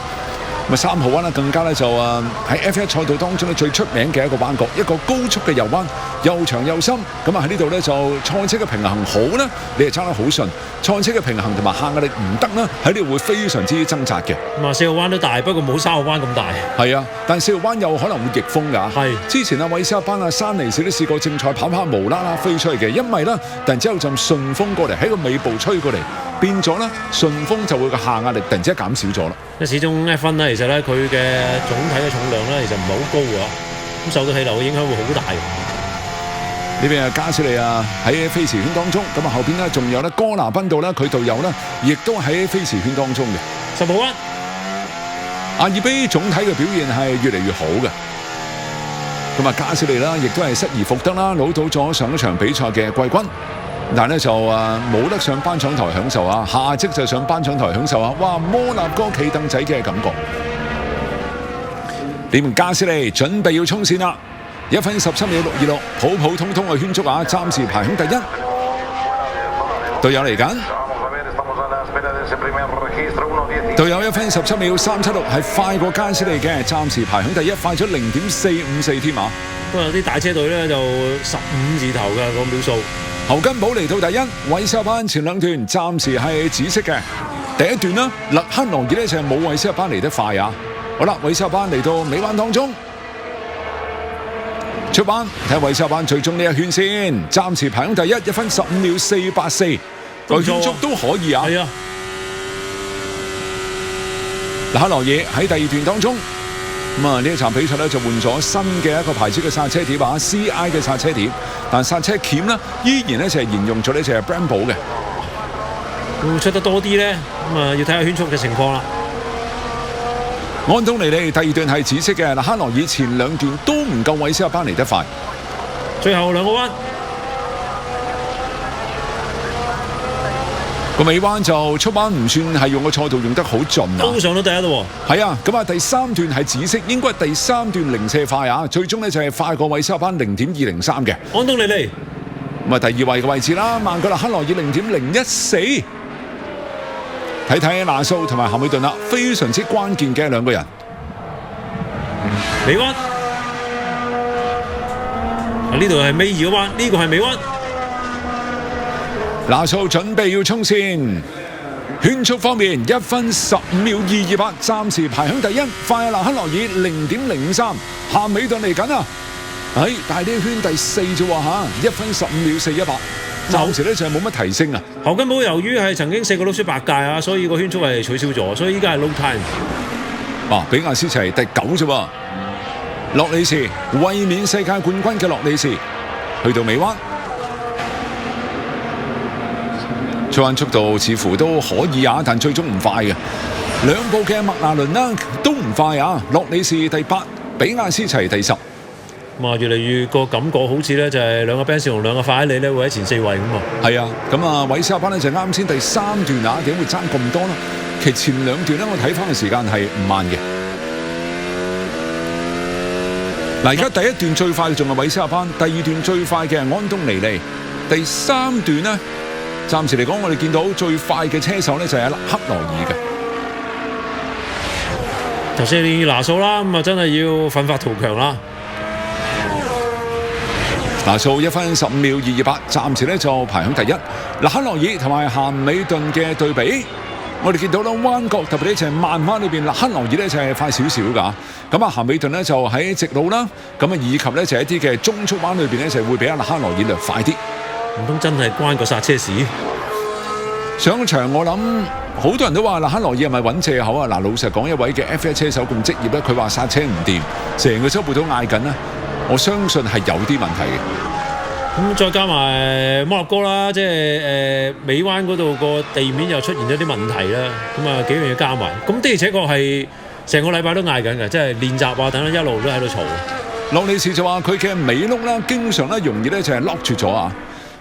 咁啊3號彎呢更加呢就喺 F1 賽道當中呢最出名嘅一個彎角，一個高速嘅右彎，又長又深。咁啊喺呢度呢就賽車嘅平衡好呢，你係揸得好順；賽車嘅平衡同埋下壓力唔得呢，喺呢度會非常之掙扎嘅。咁啊4號彎都大，不過冇3號彎咁大。係啊，但4號彎有可能會逆風㗎。係之前韋斯塔班啊、山尼士都試過正賽跑無啦啦飛出嚟嘅，因為呢突然之間有陣順風過嚟喺個尾部吹過嚟，變咗呢順風就會個下壓力突然之間減少咗啦。因為始終F1呢，其實呢，佢嘅總體嘅重量呢，其實唔係好高㗎，咁受到氣流嘅影響會好大。呢邊加斯利啊喺飛馳圈當中，咁啊後邊呢仲有呢哥拿賓道呢，佢隊友呢亦都喺飛馳圈當中嘅。10號彎，阿爾卑總體嘅表現係越嚟越好嘅。咁啊加斯利啦，亦都係失而復得啦，攞到咗上一場比賽嘅季軍。但係咧就冇得上頒獎台享受啊，下職就上頒獎台享受啊！哇，摩納哥企凳仔嘅感覺。呢邊加斯利準備要衝線啦，1分17秒626，普普通通嘅圈速啊，暫時排喺第一。隊友嚟緊，隊友1分17秒376係快過加斯利嘅，暫時排喺第一，快咗0.454添啊！不過有啲大車隊咧就15字頭嘅個秒數。侯根堡嚟到第一，韋斯塔班前兩段暫時係紫色嘅。第一段啦，勒克羅爾呢就係冇韋斯塔班嚟得快啊！好啦，韋斯塔班嚟到尾彎當中，出彎睇下韋斯塔班最終呢一圈先，暫時排喺第一，1分15秒484，個圈速都可以啊！係啊，勒克羅爾喺第二段當中。咁啊！呢一場比賽咧就換咗新嘅一個牌子嘅剎車碟啊 ，CI 嘅剎車碟，但剎車鉗呢依然咧就係沿用咗呢隻 Brembo 嘅。會出得多啲咧，咁啊要睇下圈速嘅情況啦。安東尼利第二段係紫色嘅，嗱克羅爾前兩段都唔夠韋斯塔班嚟得快。最後兩個彎。個尾彎就出彎唔算係用個賽道用得好盡啊，都上到第一咯喎。係啊，咁啊第三段係紫色，應該係第三段零舍快啊，最終呢就係快過韋斯塔班0.203嘅。安東尼利，咁啊第二位嘅位置啦，慢過勒克羅爾0.014。睇睇拿素同埋咸美頓啦，非常之關鍵嘅兩個人。尾彎，呢度係尾二個彎，呢個係尾彎。拿素準備要衝線，圈速方面1分15秒228，暫時排喺第一，快勒克羅爾0.053，咸美頓嚟緊啊！但係呢圈第4啫喎嚇，1分15秒418，暫時咧就係冇乜提升啊。侯根堡由於係曾經4個撈出8屆啊，所以個圈速係取消咗，所以依家係 low time。比亞斯齊第9啫喎，洛里士衛冕世界冠軍嘅洛里士去到尾彎。出彎速度似乎都可以啊，但最終唔快嘅。兩部嘅麥拿倫啦都唔快啊，洛里士第8，比亞斯齊第10。越嚟越個感覺好似咧就係兩個 Benz 同兩個法拉利咧會喺前4位咁啊。係啊，咁啊韋斯塔班咧就啱先第3段啊，點會爭咁多呢？其實前兩段咧我睇翻嘅時間係唔慢嘅。嗱，而家第一段最快嘅仲係韋斯塔班，第二段最快嘅係安東尼利，第3段呢。暫時嚟講，我哋見到最快嘅車手呢就係勒克羅爾嘅。頭先你拿素啦，咁啊真係要奮發圖強啦。拿素1分15秒228，暫時呢就排喺第一。勒克羅爾同埋咸美頓嘅對比我哋見到啦，彎角特別呢就係慢彎裏邊，勒克羅爾呢就係快少少㗎。咁啊，咸美頓呢就喺直路啦，咁啊以及呢就係一啲嘅中速彎裏邊呢就會比阿勒克羅爾略快啲。唔通真係關個剎車事？上場我諗好多人都話勒克羅爾係咪揾藉口啊？嗱，老實講，一位嘅 F1 車手咁職業咧，佢話剎車唔掂，成個周末都嗌緊啦。我相信係有啲問題嘅。咁再加埋摩納哥啦，即係尾灣嗰度個地面又出現咗啲問題啦。咁啊幾樣嘢加埋，咁的而且確係成個禮拜都嗌緊嘅，即係練習啊等等一路都喺度嘈。洛里士就話佢嘅尾轆啦，經常咧容易咧就係 lock 住咗啊。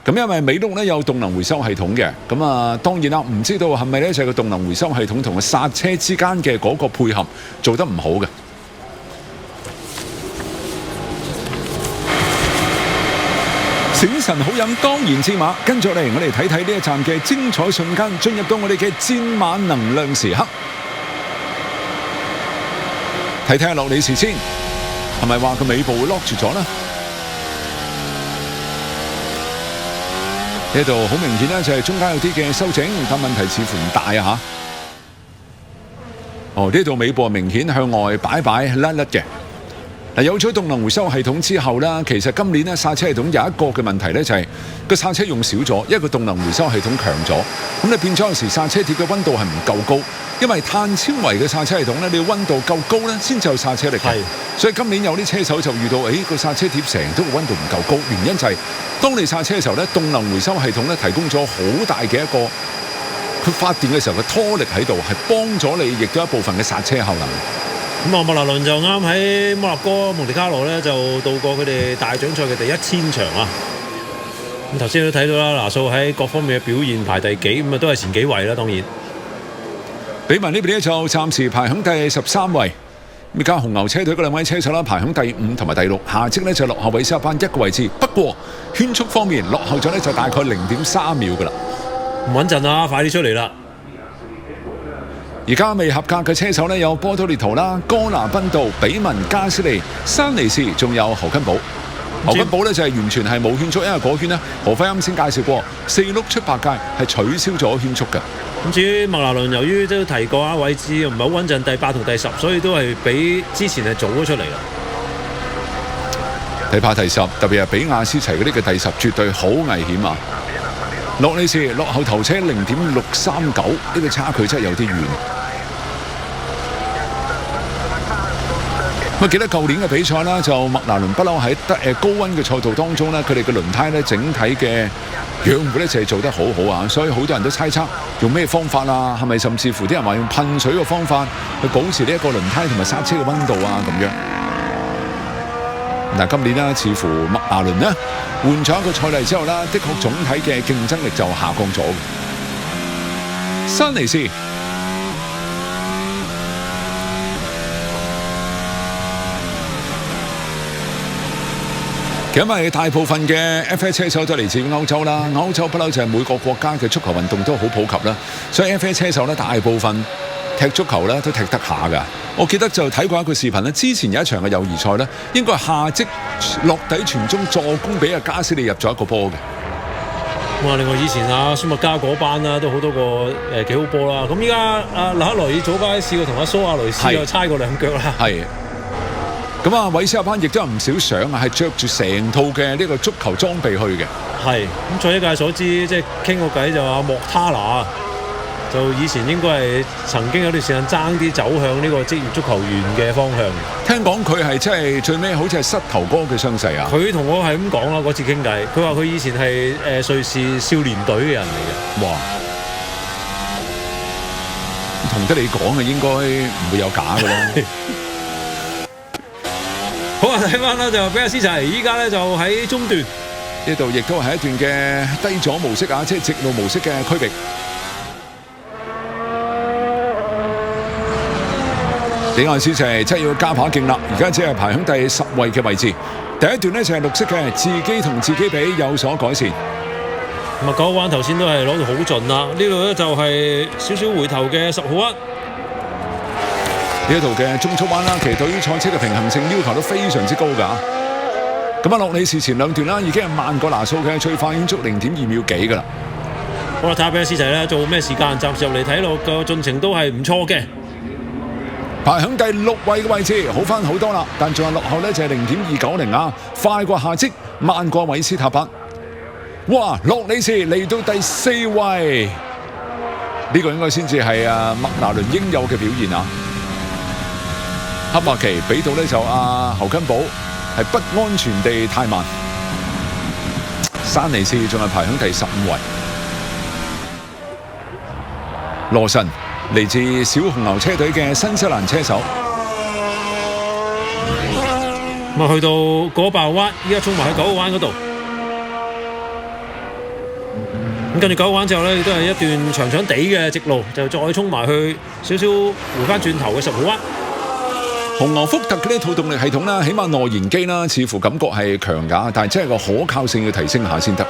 咁因為尾轆咧有動能回收系統嘅，咁啊當然啦，唔知道係咪咧就係個動能回收系統同個剎車之間嘅嗰個配合做得唔好嘅。醒神好飲當然之馬，跟住嚟我哋睇睇呢一站嘅精彩瞬間，進入到我哋嘅戰馬能量時刻。睇睇下洛里士先，係咪話個尾部會 lock 住咗呢？呢度好明顯咧，就係中間有啲嘅修整，但問題似乎唔大啊嚇。哦，呢度尾部明顯向外擺甩甩嘅。嗱，有咗動能回收系統之後啦，其實今年咧剎車系統有一個嘅問題咧，就係個剎車用少咗，因為個動能回收系統強咗，咁你變咗有時剎車貼嘅溫度係唔夠高，因為碳纖維嘅剎車系統咧，你要溫度夠高咧，先至有剎車力嘅。所以今年有啲車手就遇到，個剎車貼成日都個溫度唔夠高，原因就係當你剎車嘅時候咧，動能回收系統咧提供咗好大嘅一個佢發電嘅時候嘅拖力喺度，係幫咗你，亦都一部分嘅剎車效能。咁啊，麥拿倫就啱喺摩納哥蒙地卡羅咧，就度過佢哋大獎賽嘅第1000場啊！咁頭先都睇到啦，拿素喺各方面嘅表現排第幾，咁啊都係前幾位啦，當然。比文呢邊咧就暫時排喺第13位。而家紅牛車隊嗰兩位車手啦，排喺第5同埋第6，下職咧就落後韋斯塔潘一個位置。不過圈速方面落後咗咧就大概0.3秒㗎啦，唔穩陣啊！快啲出嚟啦！而家未合格嘅車手呢，有波多列圖啦、哥拿賓道、比文、加斯利、山尼士，仲有侯根堡。侯根堡呢就係完全係冇圈速，因為嗰圈呢，何輝啱先介紹過4碌出8界係取消咗圈速嘅。咁至於麥拿倫，由於都提過啊，位置唔係好穩陣，第8同第10，所以都係比之前係早咗出嚟啦。第8、第10，特別係比亞斯齊嗰啲嘅第10，絕對好危險啊！洛里士落後頭車0.639，呢個差距真係有啲遠。我記得舊年嘅比賽啦，就麥拿倫不嬲喺高溫嘅賽道當中咧，佢哋嘅輪胎咧整體嘅養護咧就係做得好好啊，所以好多人都猜測用咩方法啊，係咪甚至乎啲人話用噴水嘅方法去保持呢一個輪胎同埋剎車嘅溫度啊咁樣。嗱，今年呢，似乎麥拿倫呢換咗一個賽例之後啦，的確總體嘅競爭力就下降咗。山尼士因為大部分嘅 F1 車手都嚟自歐洲啦，歐洲不嬲就係每個國家嘅足球運動都好普及啦，所以 F1 車手咧大部分踢足球咧都踢得下㗎。我記得就睇過一個視頻咧，之前有一場嘅友誼賽咧，應該係下職落底傳中助攻俾阿加斯利入咗一個波嘅。哇！另外以前啊舒麥加嗰班啦，都好多個幾好波啦。咁依家阿勒克萊爾早排試過同阿蘇亞雷斯又猜過兩腳啦。係。咁啊，韋斯塔潘亦都有唔少相啊，係着住成套嘅呢個足球裝備去嘅。係。咁在一屆所知，即係傾個偈就話莫塔拿就以前應該係曾經有段時間爭啲走向呢個職業足球員嘅方向。聽講佢係真係最尾好似係膝頭哥嘅傷勢啊！佢同我係咁講啦，嗰次傾偈，佢話佢以前係瑞士少年隊嘅人嚟嘅。哇！同得你講嘅應該唔會有假嘅啦。好啊，睇翻啦，就比亞斯齊，依家咧就喺中段呢度，亦都係一段嘅低阻模式啊，即係直路模式嘅區域。比亞斯齊真係要加把勁啦，而家只係排喺第10位嘅位置。第一段呢就係綠色嘅，自己同自己比有所改善。咁啊，九彎頭先都係攞到好盡啦，呢度咧就係少少回頭嘅10號彎。呢一度嘅中速彎啦，其實對於賽車嘅平衡性要求都非常之高㗎。咁啊，洛里士前兩段啦，已經係慢過拿素嘅最快圈速0.2秒幾㗎啦。好啦，睇下俾阿師仔咧做咩時間，暫時入嚟睇落個進程都係唔錯嘅。排響第6位嘅位置，好翻好多啦，但仲有落後呢，就係0.290啊，快過夏積，慢過韋斯塔柏。哇，洛里士嚟到第4位，呢個應該先至係麥拿倫應有嘅表現啊！黑馬奇俾到呢就侯根寶係不安全地太慢，山尼士仲係排響第15位。羅神嚟自小紅牛車隊嘅新西蘭車手，咁啊去到嗰爆彎，依家衝埋去9個彎嗰度。咁跟住9個彎之後咧，亦都係一段長長地嘅直路，就再衝埋去少少回翻轉頭嘅10號彎。紅牛福特嘅呢套動力系統啦，起碼內燃機啦，似乎感覺係強㗎，但係真係個可靠性要提升下先得。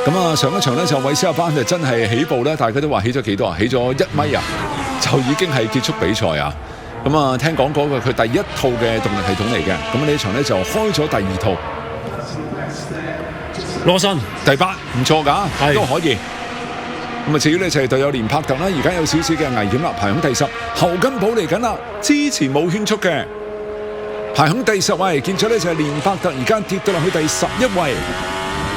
咁啊，上一場咧就韋斯塔班就真係起步咧，大家都話起咗幾多啊？起咗1米啊，就已經係結束比賽啊！咁啊，聽講嗰個佢第一套嘅動力系統嚟嘅，咁呢一場咧就開咗第2套。羅森第8，唔錯㗎，都可以。咁啊，至於呢就係隊友連柏特啦，而家有少少嘅危險啦，排響第10，侯根寶嚟緊啦，之前冇圈速嘅，排響第10位，見咗呢就係連柏特，而家跌到落去第11位。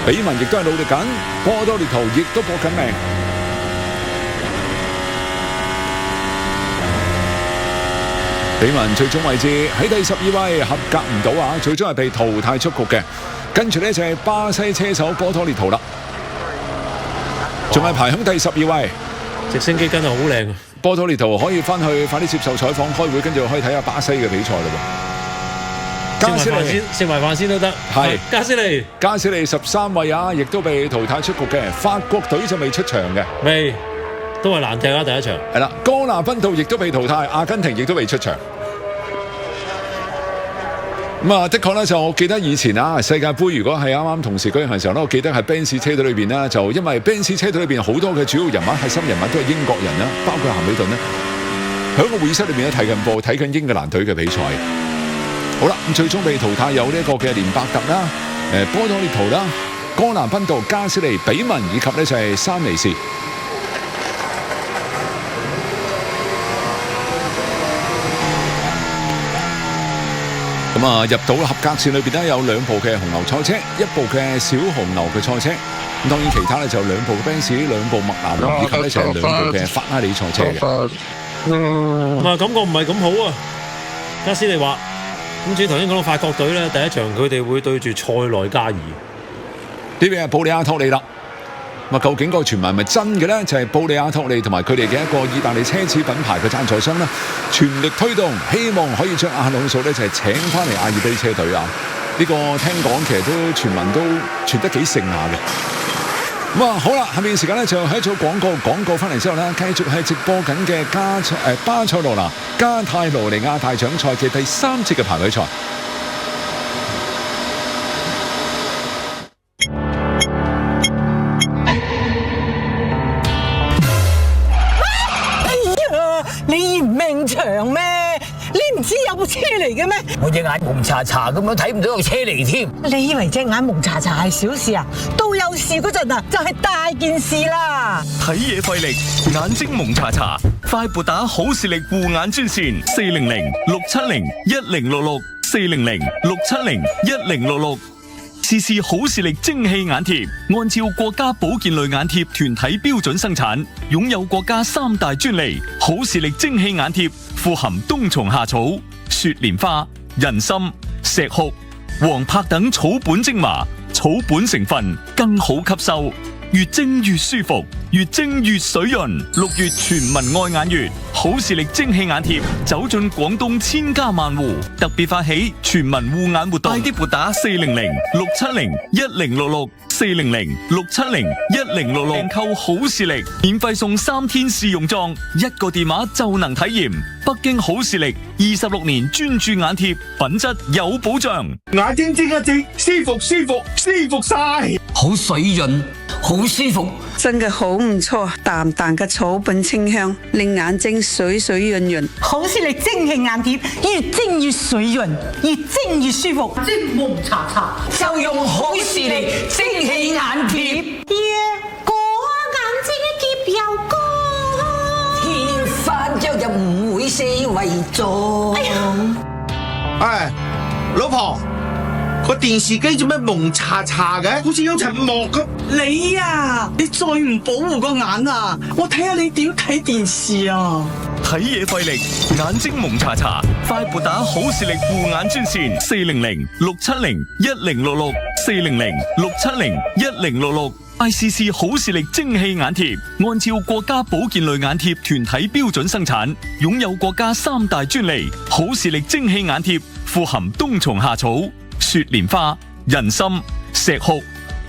比文亦都係努力緊，波多列圖亦都搏緊命。比文最終位置喺第12位，合格唔到啊，最終係被淘汰出局嘅。跟住呢就係巴西車手波多列圖啦，仲係排響第12位。直升機真係好靚啊！波多列圖可以翻去快啲接受採訪開會，跟住可以睇下巴西嘅比賽嘞喎。加斯利食埋飯先都得，係加斯利13位啊，亦都被淘汰出局嘅。法國隊就未出場嘅，未都係難踢啊！第一場係啦，哥拿賓道亦都被淘汰，阿根廷亦都未出場。咁啊，的確咧就我記得以前啊，世界盃如果係啱啱同時舉行嘅時候咧，我記得係 Benz 車隊裏邊咧，就因為 Benz 車隊裏邊好多嘅主要人物、核心人物都係英國人啦，包括咸美頓咧，喺個會議室裏邊咧睇緊波，睇緊英格蘭隊嘅比賽。好啦，咁最終被淘汰有呢一個嘅連伯特啦、波多列圖啦、哥拿賓道、加斯利、比文以及呢就係山尼士。咁啊，入到合格線裏邊咧有2部嘅紅牛賽車，1部嘅小紅牛嘅賽車。咁當然其他咧就2部嘅 Benz、2部麥拿倫以及咧就係2部嘅法拉利賽車嘅。咁啊，感覺唔係咁好啊！加斯利話。咁至於頭先講到法國隊咧，第一場佢哋會對住塞內加爾，呢邊係布里亞托利啦。咁究竟個傳聞係咪真嘅咧？就係布里亞托利同埋佢哋嘅一個意大利奢侈品牌嘅贊助商咧，全力推動，希望可以將阿朗素咧就係請翻嚟阿爾卑車隊啊！呢個聽講其實都傳聞都傳得幾盛下嘅。咁啊，好啦，下面時間咧就喺做廣告翻嚟之後咧，繼續係直播緊嘅巴塞羅那加泰羅尼亞大獎賽嘅第3節嘅排位賽。哎呀，你嫌命長咩？你唔知有部車嚟嘅咩？我隻眼蒙查查咁樣睇唔到有車嚟添。你以為隻眼蒙查查係小事啊？到有事嗰陣啊，就係大件事啦！睇嘢費力，眼睛蒙查查，快撥打好視力護眼專線400-670-1066 400-670-1066。試試好視力蒸氣眼貼，按照國家保健類眼貼團體標準生產，擁有國家3大專利。好視力蒸氣眼貼富含冬蟲夏草、雪蓮花、人參、石斛、黃柏等草本精華，草本成分更好吸收，越蒸越舒服，越蒸越水潤。6月全民愛眼月，好視力蒸氣眼貼走進廣東千家萬戶，特別發起全民護眼活動，快啲撥打400-670-1066 400-670-1066訂購好視力，免費送3天試用裝，1個電話就能體驗。北京好視力26年專注眼貼，品質有保障。眼睛蒸一蒸，舒服舒服舒服晒，好水潤，好舒服，真嘅好唔錯，淡淡嘅草本清香，令眼睛水水潤潤。好視力蒸氣眼貼，越蒸越水潤，越蒸越舒服，蒸蒙查查，就用好視力蒸氣眼貼。耶，嗰眼睛唔會四圍撞。唉，老婆，個電視機做咩蒙查查嘅？好似有層膜咁。你啊，你再唔保護個眼啊，我睇下你點睇電視啊！睇嘢費力，眼睛蒙查查，快撥打好視力護眼專線400-670-1066 400-670-1066。ICC 好視力蒸汽眼貼，按照國家保健類眼貼團體標準生產，擁有國家3大專利。好視力蒸汽眼貼富含冬蟲夏草、雪蓮花、人參、石斛、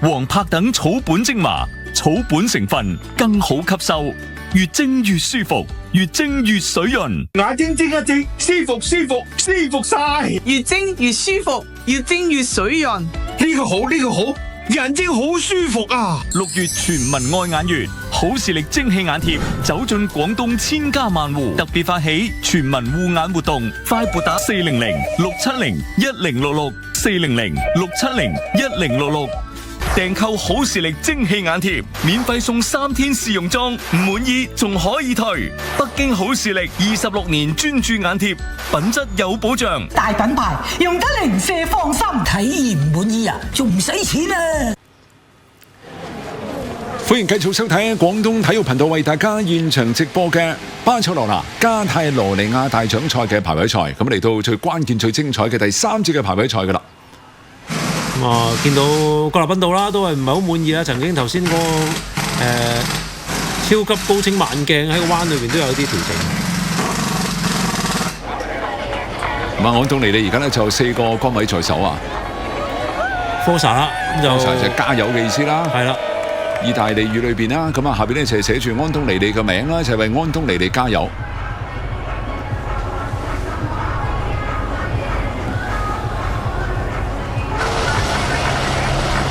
黃柏等草本精華，草本成分更好吸收，越蒸越舒服，越蒸越水潤，眼睛蒸一蒸，舒服舒服舒服晒，越蒸越舒服，越蒸越水潤。呢個好呢個好，眼睛好舒服啊！6月全民愛眼月，好視力蒸汽眼貼走進廣東千家萬戶，特別發起全民護眼活動，快撥打400-670-1066 400-670-1066。訂購好視力蒸汽眼貼，免費送3天試用裝，唔滿意仲可以退。北京好視力26年專注眼貼，品質有保障，大品牌用得零舍放心。睇完唔滿意啊，仲唔使錢啊！歡迎繼續收睇廣東體育頻道為大家現場直播嘅巴塞羅那加泰羅尼亞大獎賽嘅排位賽，咁嚟到最關鍵最精彩嘅第3節嘅排位賽噶啦。見到格納賓道啦，都係唔係好滿意啦。曾經頭先嗰個超級高清慢鏡喺個彎裏邊都有啲調整。咁安東尼利而家咧就4個桿位在手啊。科薩啦，咁就加油嘅意思啦。係啦，意大利語裏邊啦，咁下邊咧就係寫住安東尼利嘅名啦，就係為安東尼利加油。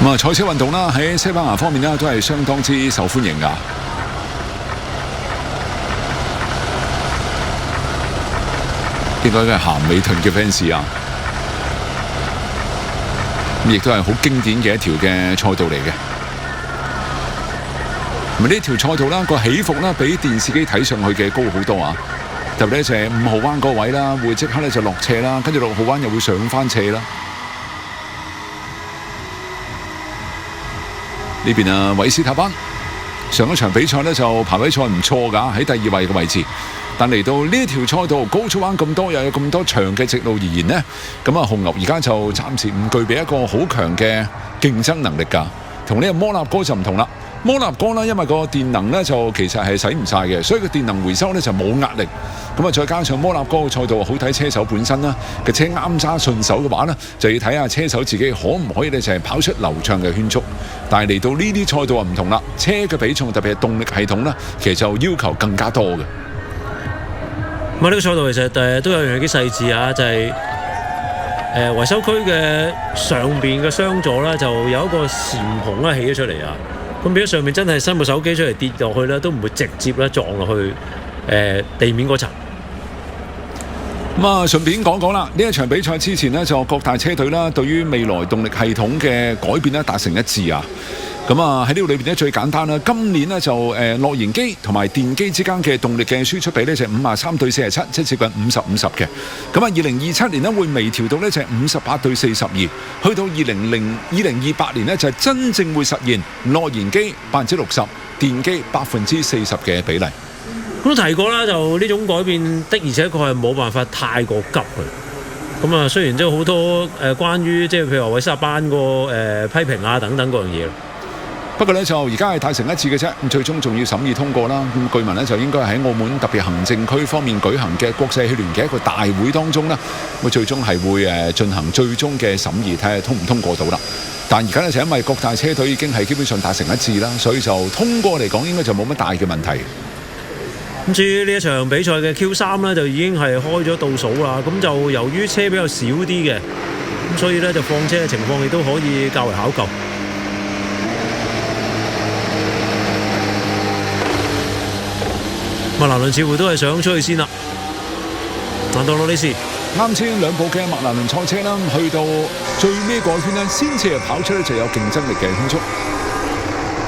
咁賽車運動啦，喺西班牙方面啦，都係相當之受歡迎㗎。應該係咸美頓嘅 fans 啊，亦都係好經典嘅一條嘅賽道嚟嘅。咁呢條賽道啦，個起伏啦，比電視機睇上去嘅高好多啊！特別咧就係5號彎嗰位啦，會即刻咧就落斜啦，跟住6號彎又會上翻斜啦。呢邊啊，韋斯塔班上一場比賽呢就排位賽唔錯㗎，喺第2位嘅位置。但嚟到呢一條賽道高速彎咁多，又有咁多長嘅直路而言呢，咁啊紅牛而家就暫時唔具備一個好強嘅競爭能力㗎。同呢個摩納哥就唔同啦。摩納哥啦，因為個電能呢就其實係使唔晒嘅，所以個電能回收呢就冇壓力。咁啊，再加上摩納哥嘅賽道好睇車手本身啦，嘅車啱揸順手嘅話呢，就要睇下車手自己可唔可以呢就係跑出流暢嘅圈速。但係嚟到呢啲賽道就唔同啦，車嘅比重特別係動力系統呢，其實就要求更加多嘅。咁啊，呢個賽道其實都有樣幾細緻啊，就係維修區嘅上邊嘅雙座咧，就有一個蟬篷咧起咗出嚟啊！咁變咗上面真係伸部手機出嚟跌落去咧，都唔會直接咧撞落去地面嗰層。咁啊，順便講講啦，呢一場比賽之前呢，就各大車隊啦，對於未來動力系統嘅改變咧達成一致啊！咁啊喺呢度裏邊咧最簡單啦，今年呢，就諾言機同埋電機之間嘅動力嘅輸出比呢，就53:47，即係接近50:50嘅。咁啊2027年呢，會微調到呢，就係58:42，去到2028年呢，就係真正會實現諾言機60%，電機40%嘅比例。咁都提過啦，就呢種改變的而且確係冇辦法太過急嘅。咁啊，雖然即係好多關於即係譬如話韋斯塔班個批評啊等等嗰樣嘢。不過咧就而家係達成一致嘅啫，咁最終仲要審議通過啦。咁據聞咧就應該喺澳門特別行政區方面舉行嘅國際汽聯嘅一個大會當中啦，咁最終係會進行最終嘅審議，睇下通唔通過到啦。但而家咧就因為各大車隊已經係基本上達成一致啦，所以就通過嚟講應該就冇乜大嘅問題。咁至於呢一場比賽嘅 Q3咧就已經係開咗倒數啦，咁就由於車比較少啲嘅，咁所以咧就放車嘅情況亦都可以較為考究。麥拿倫似乎都係想出去先啦。蘭道羅里斯啱先兩部嘅麥拿倫賽車啦，去到最尾個圈呢，先至係跑出咧就有競爭力嘅圈速。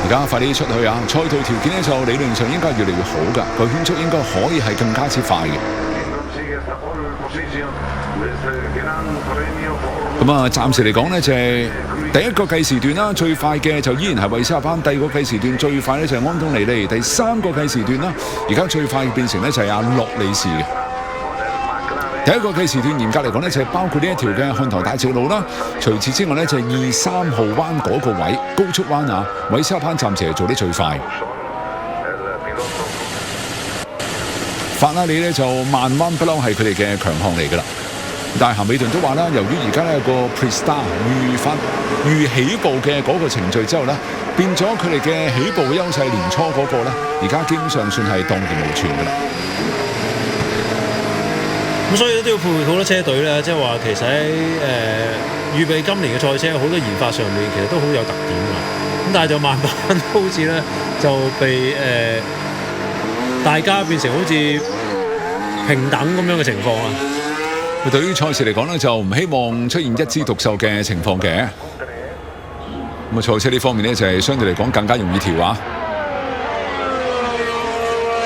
而家快啲出去啊！賽道條件咧就理論上應該越嚟越好㗎，個圈速應該可以係更加之快嘅。咁啊，暫時嚟講呢，就係第一個計時段啦，最快嘅就依然係韋斯塔潘；第二個計時段最快呢，就係安東尼利；第三個計時段啦，而家最快變成呢，就係阿洛里士嘅。第一個計時段嚴格嚟講呢，就係包括呢一條嘅漢唐大直路啦。除此之外呢，就係23號彎嗰個位高速彎啊，韋斯塔潘暫時係做得最快。法拉利呢，就慢彎不嬲係佢哋嘅強項嚟㗎啦。但係咸美頓都話啦，由於而家呢個 Pre-Start 預起步嘅嗰個程序之後呢，變咗佢哋嘅起步嘅優勢，年初嗰個呢，而家基本上算係蕩然無存㗎啦。咁所以都要配合好多車隊啦，即係話其實喺預備今年嘅賽車好多研發上面其實都好有特點㗎。咁但係就慢慢好似咧就被大家變成好似平等咁樣嘅情況啊。對於賽事嚟講呢，就唔希望出現一枝獨秀嘅情況嘅。咁啊，賽車呢方面呢，就係相對嚟講更加容易調啊。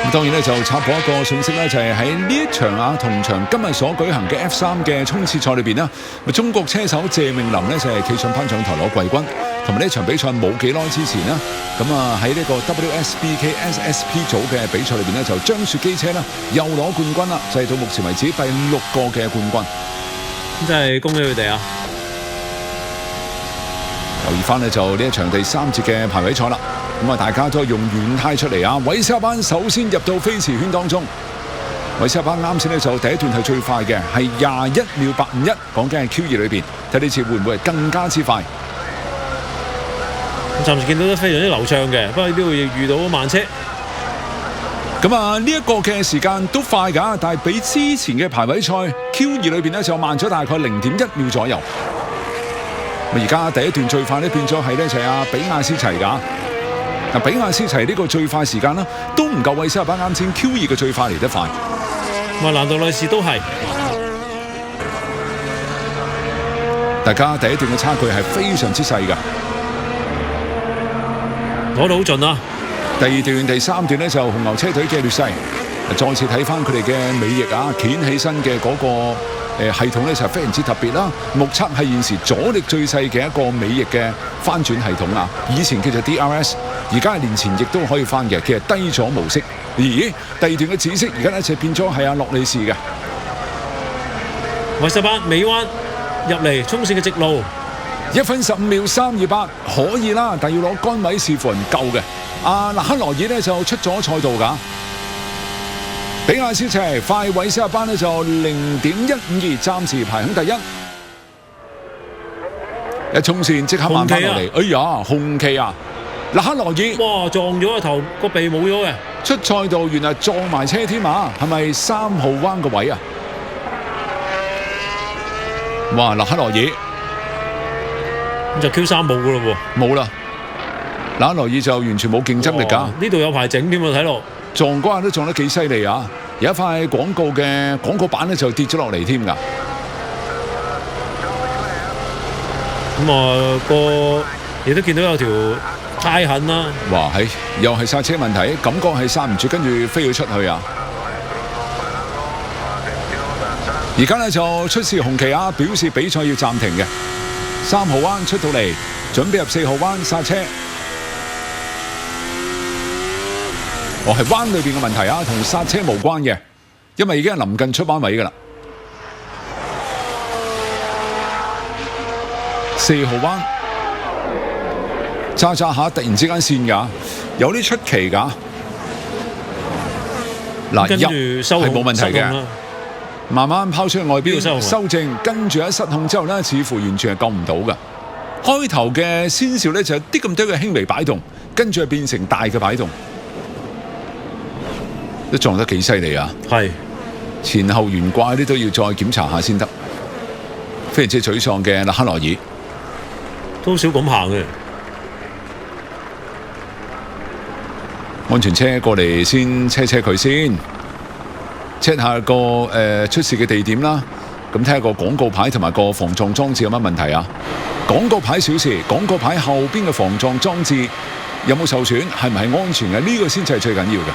咁當然咧就插播一個信息咧，就係喺呢一場啊同場今日所舉行嘅 F3 嘅衝刺賽裏邊呢，中國車手謝銘林呢，就係企上頒獎台攞季軍，同埋呢場比賽冇幾耐之前呢，咁啊喺呢個 WSBK SSP 組嘅比賽裏邊呢，就張雪基車呢又攞冠軍啦，就係到目前為止第6個嘅冠軍，咁真係恭喜佢哋啊！留意翻呢，就呢一場第3節嘅排位賽啦。咁啊，大家都係用軟胎出嚟啊！韋斯塔潘首先入到飛馳圈當中，韋斯塔潘啱先呢就第一段係最快嘅，係21秒851，講緊係 Q2 裏邊，睇呢次會唔會係更加之快？暫時見到都非常之流暢嘅，不過呢度亦遇到慢車。咁啊，呢一個嘅時間都快㗎，但係比之前嘅排位賽 Q2 裏邊呢就慢咗大概0.1秒左右。而家第一段最快呢變咗係呢就係阿比亞斯齊㗎。嗱，比亞斯齊呢個最快時間呢，都唔夠韋斯塔潘啱先 Q2 嘅最快嚟得快。咁啊，蘭道內士都係。大家第一段嘅差距係非常之細㗎，攞到好盡啊！第二段、第三段呢，就紅牛車隊嘅劣勢。再次睇翻佢哋嘅尾翼啊，掀起身嘅嗰個系統呢，就非常之特別啦。目測係現時阻力最細嘅一個尾翼嘅翻轉系統啊。以前叫做 DRS， 而家係年前亦都可以翻嘅，其實低咗模式。咦？第二段嘅紫色而家呢就變咗係阿洛里士嘅。韋斯塔潘尾彎入嚟衝線嘅直路，1分15秒328可以啦，但要攞桿位視乎人夠嘅。阿納克羅爾呢就出咗賽道㗎。比亞斯齊快韋斯塔潘呢就0.152，暫時排喺第一。一衝線即刻慢翻落嚟，哎呀，紅旗啊！納克羅爾，哇，撞咗個頭，個鼻冇咗嘅。出賽道原來撞埋車添啊！係咪3號彎個位啊？哇，納克羅爾咁就 Q3冇噶咯喎，冇啦。納克羅爾就完全冇競爭力㗎。呢度有排整添啊，睇落。撞嗰下都撞得幾犀利啊！有一塊廣告板咧就跌咗落嚟添㗎。咁啊亦都見到有條胎痕啦。哇！又係剎車問題，感覺係剎唔住，跟住飛咗出去啊！而家咧就出示紅旗啊，表示比賽要暫停嘅。3號彎出到嚟，準備入4號彎剎車。係彎裏邊嘅問題啊，同剎車無關嘅，因為已經係臨近出彎位㗎啦。4號彎揸下突然之間線㗎，有啲出奇㗎。嗱，入係冇問題嘅，慢慢拋出去外邊修正，跟住喺失控之後呢，似乎完全係救唔到㗎。開頭嘅先兆呢，就有啲咁多嘅輕微擺動，跟住變成大嘅擺動。都撞得幾犀利啊！係前後懸掛啲都要再檢查下先得。非常之沮喪嘅納克羅爾，都少咁行嘅。安全車過嚟先車佢先 ，check 下個出事嘅地點啦。咁睇下個廣告牌同埋個防撞裝置有乜問題啊？廣告牌小事，廣告牌後邊嘅防撞裝置有冇受損，係唔係安全嘅，呢個先至係最緊要嘅。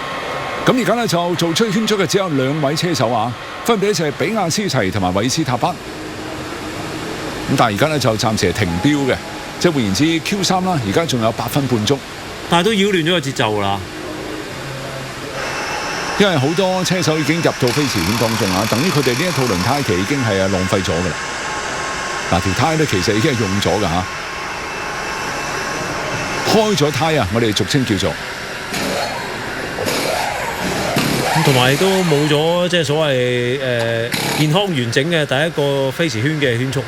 咁而家咧就做出圈速嘅只有2位車手啊，分別就係比亞斯齊同埋韋斯塔班。咁但係而家咧就暫時係停標嘅，即係換言之 Q3 啦，而家仲有8分半鐘，但係都擾亂咗個節奏啦。因為好多車手已經入到飛馳圈當中啊，等於佢哋呢一套輪胎期已經係浪費咗㗎啦。嗱，條胎咧其實已經係用咗㗎嚇，開咗胎啊，我哋俗稱叫做。同埋都冇咗即係所謂健康完整嘅第一個飛馳圈嘅圈速喎，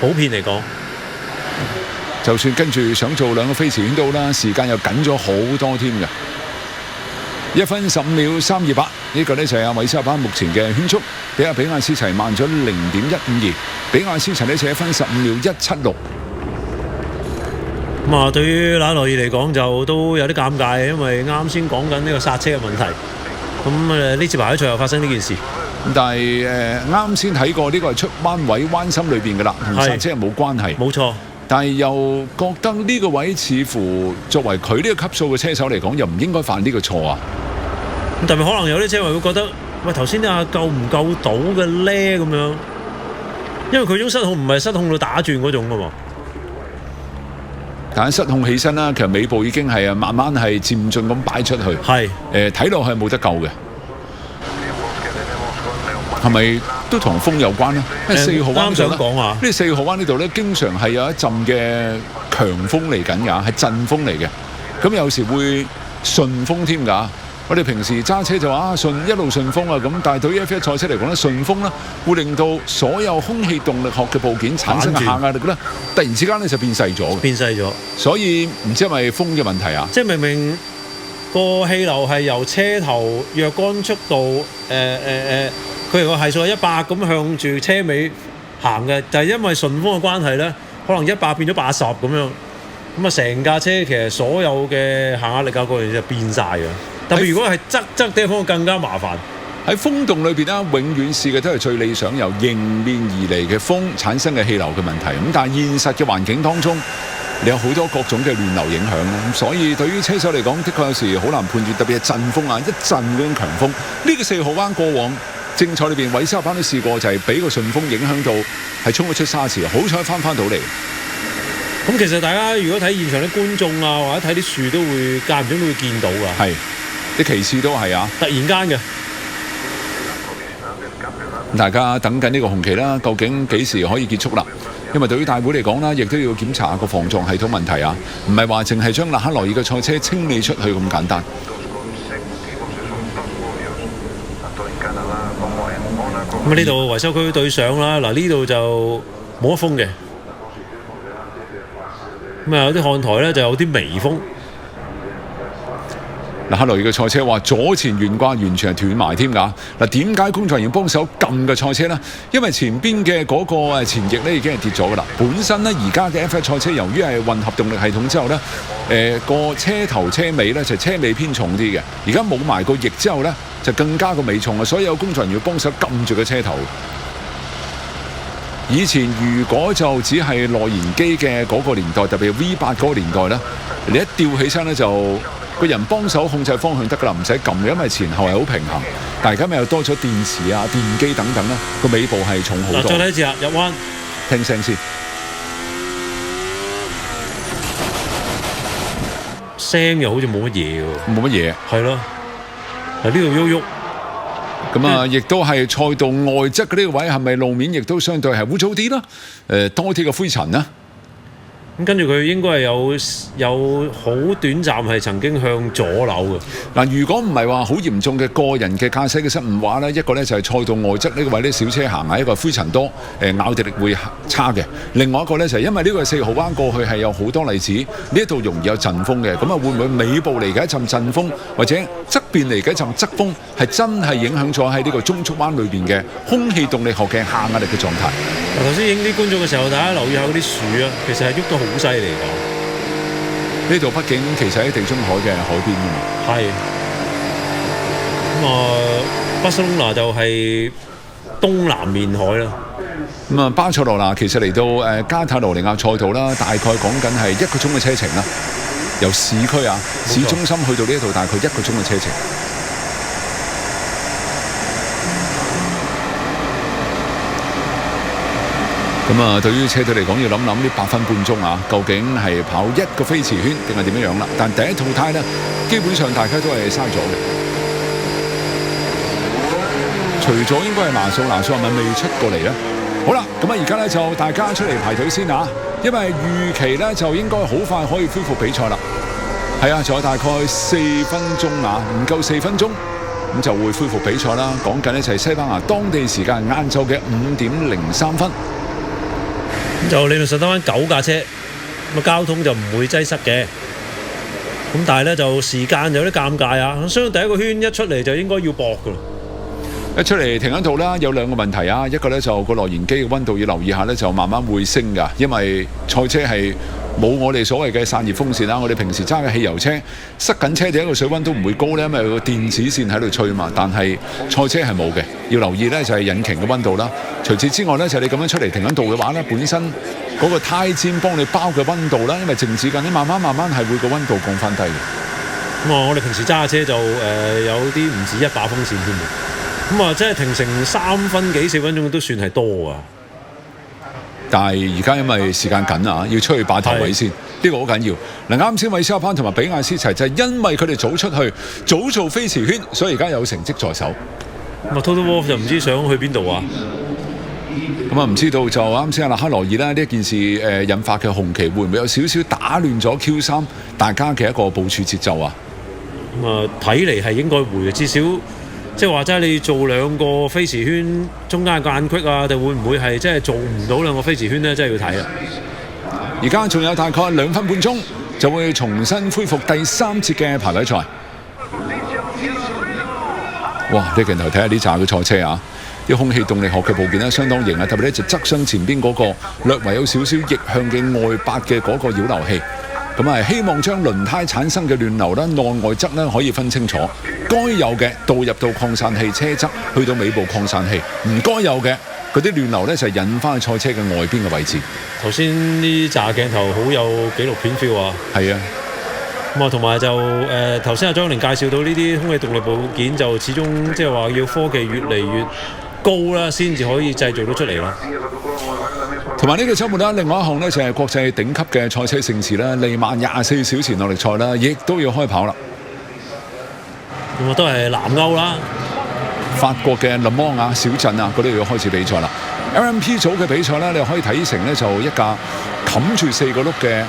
普遍嚟講。就算跟住想做2個飛馳圈都好啦，時間又緊咗好多添嘅。1分15秒328，呢個呢就係阿韋斯塔班目前嘅圈速，比亞斯齊慢咗0.152，比亞斯齊呢就1分15秒176。咁啊，對於拉洛爾嚟講就都有啲尷尬嘅，因為啱先講緊呢個剎車嘅問題。咁呢次排喺最後發生呢件事。咁但係啱先睇過呢個係出彎位彎心裏邊㗎啦，同剎車係冇關係。冇錯。但係又覺得呢個位似乎作為佢呢個級數嘅車手嚟講，又唔應該犯呢個錯啊。咁特別可能有啲車迷會覺得，喂頭先啊夠唔夠到嘅咧咁樣，因為佢種失控唔係失控到打轉嗰種㗎喎。但係失控起身啦，其實尾部已經係慢慢係漸進咁擺出去。係睇落去冇得救嘅。係咪都同風有關咧？因為4號灣想講啊，呢4號灣呢度咧，經常係有一陣嘅強風嚟緊㗎，係陣風嚟嘅。咁有時會順風添㗎。我哋平時揸車就話一路順風啊咁，但係對於 F1 賽車嚟講咧，順風咧會令到所有空氣動力學嘅部件產生嘅下壓力咧，突然之間咧就變細咗。變細咗。所以唔知係咪風嘅問題啊？即係明明個氣流係由車頭若干速度佢個係數係100咁向住車尾行嘅，就係因為順風嘅關係咧，可能100變咗80咁樣，咁啊成架車其實所有嘅下壓力啊嗰樣嘢就變晒嘅。特別如果係側地方更加麻煩。喺風洞裏邊咧，永遠試嘅都係最理想由迎面而嚟嘅風產生嘅氣流嘅問題。咁但係現實嘅環境當中，你有好多各種嘅亂流影響啦。咁所以對於車手嚟講，的確有時好難判斷，特別係陣風啊，一陣嗰種強風。呢個4號灣過往正賽裏邊，韋斯塔班都試過，就係俾個順風影響到，係衝咗出沙池，好彩翻到嚟。咁其實大家如果睇現場啲觀眾啊，或者睇啲樹都會間唔中都會見到㗎。係。啲騎士都係啊，突然間嘅。大家等緊呢個紅旗啦，究竟幾時可以結束啦？因為對於大會嚟講啦，亦都要檢查個防撞系統問題啊，唔係話淨係將勒克萊爾嘅賽車清理出去咁簡單。咁呢度維修區對上啦，嗱呢度就冇乜風嘅，咁啊有啲看台咧就有啲微風。勒克萊爾嘅賽車話左前懸掛完全係斷埋添㗎。嗱，點解工作人員幫手撳嘅賽車呢？因為前邊嘅嗰個前翼咧已經係跌咗㗎啦。本身咧而家嘅 F1 賽車由於係混合動力系統之後咧，個車頭車尾咧就車尾偏重啲嘅。而家冇埋個翼之後咧，就更加個尾重啊！所以有工作人員幫手撳住個車頭。以前如果就只係內燃機嘅嗰個年代，特別係 V8 嗰個年代咧，你一吊起身咧就個人幫手控制方向得㗎啦，唔使撳，因為前後係好平衡。但係而家咪又多咗電池啊、電機等等咧，個尾部係重好多。再睇一次啊，入彎，聽聲先，聲又好似冇乜嘢喎，冇乜嘢，係咯。嗱呢度喐喐，咁啊，亦都係賽道外側嘅呢個位，係咪路面亦都相對係污糟啲啦？多啲嘅灰塵啦。咁跟住佢應該係有好短暫係曾經向左扭嘅。嗱，如果唔係話好嚴重嘅個人嘅駕駛嘅失誤話咧，一個咧就係賽道外側呢個位咧小車行啊，一個灰塵多，咬地力會差嘅。另外一個咧就係因為呢個4號灣過去係有好多例子，呢一度容易有陣風嘅，咁啊會唔會尾部嚟嘅一陣陣風，或者側邊嚟嘅一陣側風，係真係影響咗喺呢個中速灣裏邊嘅空氣動力學嘅下壓力嘅狀態？頭先影啲觀眾嘅時候，大家留意下嗰啲樹啊，其實係喐得好犀利㗎。呢度畢竟其實喺地中海嘅海邊㗎嘛。係。咁巴塞隆拿就係東南面海啦。咁啊，巴塞羅那其實嚟到加泰羅尼亞賽道啦，大概講緊係1個鐘嘅車程啦。由市區啊市中心去到呢一度大概1個鐘嘅車程。咁啊，對於車隊嚟講，要諗諗呢8分半鐘啊，究竟係跑1個飛馳圈定係點樣樣啦？但第一套胎呢，基本上大家都係嘥咗嘅。除咗應該係拿素係咪未出過嚟呢？好啦，咁啊而家呢，就大家出嚟排隊先啊，因為預期呢，就應該好快可以恢復比賽啦。係啊，仲有大概4分鐘啊，唔夠4分鐘，咁就會恢復比賽啦。講緊呢，就係西班牙當地時間晏晝嘅5點03分。就理論上得翻9架車，咁交通就唔會擠塞嘅。咁但係咧就時間有啲尷尬啊！相信第一個圈一出嚟就應該要搏噶啦。一出嚟停喺度啦，有2個問題啊。一個咧就個內燃機嘅溫度要留意下咧，就慢慢會升㗎，因為賽車係冇我哋所謂嘅散熱風扇啦。我哋平時揸嘅汽油車塞緊車頂個水溫都唔會高咧，因為有個電子線喺度吹嘛。但係賽車係冇嘅，要留意咧就係引擎嘅溫度啦。除此之外咧，就係你咁樣出嚟停喺度嘅話咧，本身嗰個胎氈幫你包嘅溫度啦，因為靜止緊，你慢慢係會個溫度降翻低嘅。咁我哋平時揸車就有啲唔止1把風扇添。咁啊，即係停成3分幾4分鐘都算係多啊！但係而家因為時間緊啊，要出去霸頭位先，呢個好緊要。嗱，啱先韋斯塔潘同埋比亞斯齊就係因為佢哋早出去，早做飛馳圈，所以而家有成績在手。咁啊 ，Toto Wolff 就唔知想去邊度啊？咁啊，唔知道就啱先阿勒克羅爾啦，呢一件事引發嘅紅旗會唔會有少少打亂咗 Q3 大家嘅一個部署節奏啊？咁啊，睇嚟係應該會嘅，至少。即係話齋你做2個飛馳圈中間間隙啊，定會唔會係即係做唔到2個飛馳圈呢？真係要睇啊！而家仲有大概2分半鐘就會重新恢復第3節嘅排位賽。哇！呢鏡頭睇下呢紮嘅賽車啊，啲空氣動力學嘅部件咧相當型啊，特別咧就側身前邊嗰個略為有少少逆向嘅外八嘅嗰個擾流器。咁啊，希望將輪胎產生嘅亂流啦、內外側咧可以分清楚，該有嘅導入到擴散器車側，去到尾部擴散器；唔該有嘅嗰啲亂流咧就引翻去賽車嘅外邊嘅位置。頭先呢紮鏡頭好有紀錄片 feel 啊！係啊，咁啊，同埋就頭先阿張玲介紹到呢啲空氣動力部件，就始終即係話要科技越嚟越高啦，先至可以製造到出嚟咯。同埋呢個週末啦，另外一項呢就係國際頂級嘅賽車盛事啦，利曼24小時耐力賽啦，亦都要開跑啦。咁啊，都係南歐啦，法國嘅勒芒啊、小鎮啊嗰度要開始比賽啦。LMP 組嘅比賽呢，你可以睇成呢就一架冚住4個轆嘅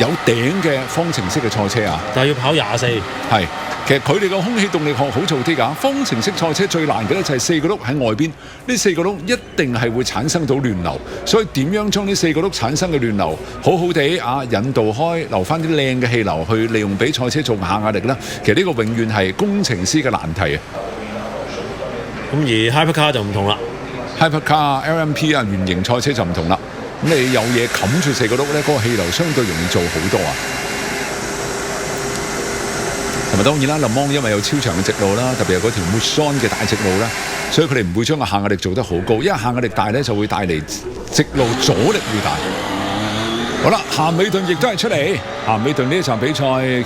有頂嘅方程式嘅賽車啊，但係要跑24。係。其實佢哋個空氣動力學好做啲㗎，方程式賽車最難嘅咧就係4個轆喺外邊，呢4個轆一定係會產生到亂流，所以點樣將呢4個轆產生嘅亂流好好地引導開，留翻啲靚嘅氣流去利用俾賽車做下壓力啦。其實呢個永遠係工程師嘅難題啊。咁而 Hypercar 就唔同啦 ，Hypercar、LMP 啊，圓形賽車就唔同啦。咁你有嘢冚住4個轆咧，嗰個氣流相對容易做好多啊。同埋當然啦，勒芒因為有超長嘅直路啦，特別係嗰條 Mulsanne 嘅大直路啦，所以佢哋唔會將個下壓力做得好高，因為下壓力大咧就會帶嚟直路阻力越大。好啦，咸美頓亦都係出嚟。咸美頓呢一場比賽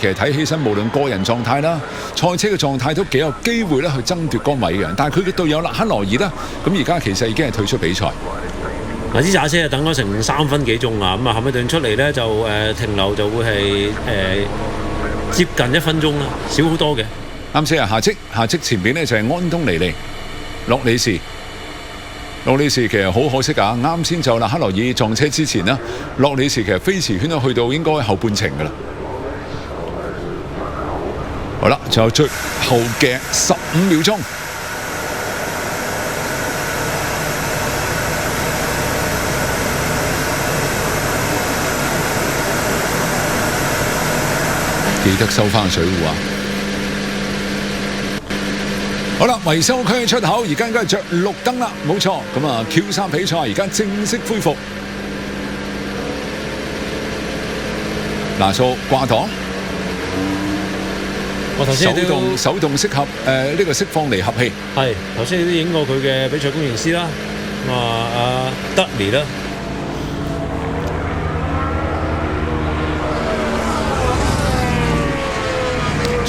其實睇起身，無論個人狀態啦、賽車嘅狀態都幾有機會咧去爭奪杆位嘅，但係佢嘅隊友勒克羅爾啦，咁而家其實已經係退出比賽。嗱，呢紮車等咗成3分幾鐘啊，咁啊咸美頓出嚟咧就停留就會係接近1分鐘啦，少好多嘅。啱先係下職前邊呢就係安東尼利、洛里士其實好可惜啊！啱先就勒克羅爾撞車之前啦，洛里士其實飛馳圈都去到應該後半程㗎啦。好啦，仲有最後嘅15秒鐘。記得收翻水壺啊！好啦，維修區出口而家應該係着綠燈啦，冇錯。咁啊 Q3 比賽而家正式恢復。拿素掛檔，我頭先手動適合呢個釋放離合器。係頭先都影過佢嘅比賽工程師啦，咁啊阿德尼啦。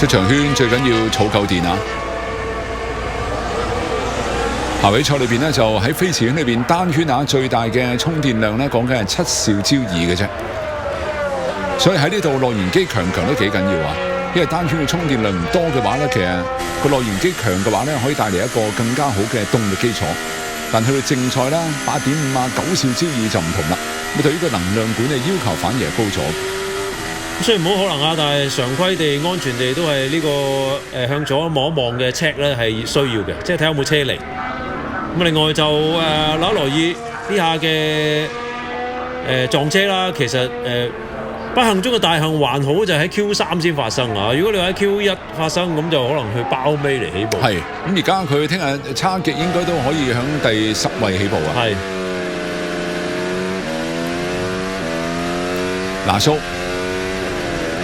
出場圈最緊要儲夠電啊！排位賽裏邊呢，就喺飛馳圈裏邊單圈最大嘅充電量呢，講緊係7兆焦耳嘅啫。所以喺呢度內燃機強都幾緊要啊！因為單圈嘅充電量唔多嘅話呢，其實個內燃機強嘅話呢，可以帶嚟一個更加好嘅動力基礎。但去到正賽啦，8.5、9兆焦耳就唔同啦。咁對於個能量管理要求反而係高咗。雖然冇可能但係常規地、安全地都係呢個向左望一望嘅 check 咧係需要嘅，即係睇下有冇車嚟。咁另外就拿羅爾呢下嘅撞車啦，其實不幸中嘅大幸，還好就喺 Q3 先發生啊！如果你話喺 Q1 發生，咁就可能去包尾嚟起步。係咁，而家佢聽日差極應該都可以響第10位起步啊！係拿蘇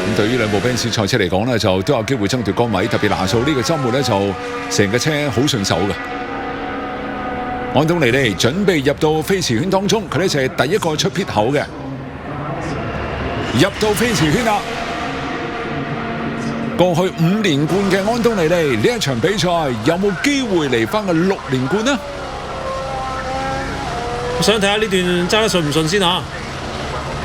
咁對於兩部 Benz 賽車嚟講呢，就都有機會爭奪杆位，特別拿蘇呢個週末呢，就成個車好順手嘅。安東尼利準備入到飛馳圈當中，佢呢就係第一個出 pit 口嘅。入到飛馳圈啦！過去5連冠嘅安東尼利呢一場比賽有冇機會嚟翻個6連冠呢？我想睇下呢段揸得順唔順先嚇。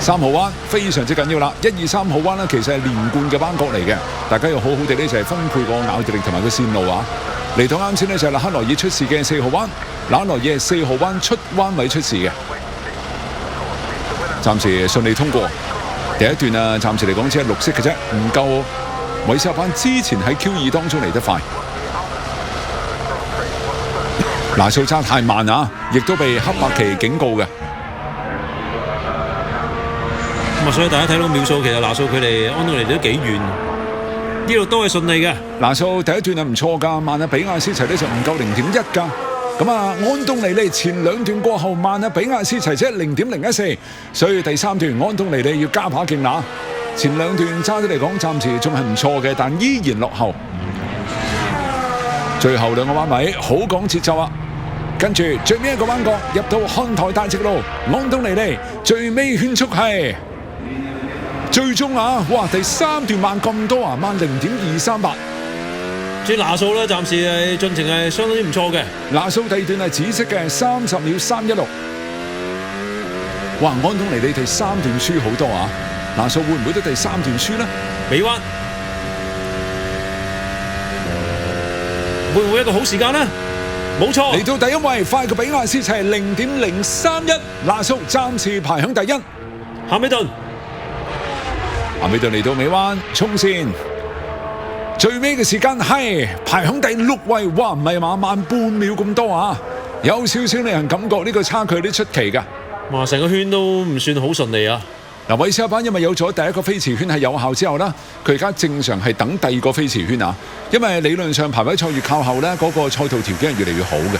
3號彎非常之緊要啦，1、2、3號彎呢其實係連貫嘅彎角嚟嘅，大家要好好地呢就係分配個咬地力同埋個線路啊！嚟到啱先呢就係勒克萊爾出事嘅4號彎，勒克萊爾係4號彎出彎位出事嘅，暫時順利通過。第一段啊，暫時嚟講只係綠色嘅啫，唔夠韋斯塔潘之前喺 Q2 當中嚟得快。拿素揸太慢啊，亦都被黑白旗警告嘅。咁所以大家睇到秒數，其實拿素佢哋安東尼都幾遠，呢度都係順利嘅。拿素第一段係唔錯㗎，慢比亞斯齊呢就唔夠0.1㗎。咁安東尼利前2段過後慢比亞斯齊啫0.014，所以第3段安東尼利要加把勁啦。前2段揸得嚟講暫時仲係唔錯嘅，但依然落後。最後2個彎位好講節奏啊！跟住最尾一個彎角入到看台大直路，安東尼利最尾圈速係最終哇！第3段慢咁多啊，慢0.238。至於拿素咧，暫時係進程係相當之唔錯嘅。拿素第2段係紫色嘅30秒316。哇！安東尼利第3段輸好多啊！拿素會唔會都第3段輸呢？尾彎會唔會一個好時間呢？冇錯，嚟到第1位，快過比亞斯齊0.031，拿素暫時排響第1。夏美頓嚟到尾彎衝線。最尾嘅時間係排響第6位，哇！唔係嘛，慢半秒咁多啊，有少少令人感覺呢個差距有啲出奇㗎。哇！成個圈都唔算好順利啊。嗱，韋斯塔潘因為有咗第一個飛馳圈係有效之後啦，佢而家正常係等第2個飛馳圈啊。因為理論上排位賽越靠後呢，嗰個賽道條件係越嚟越好嘅。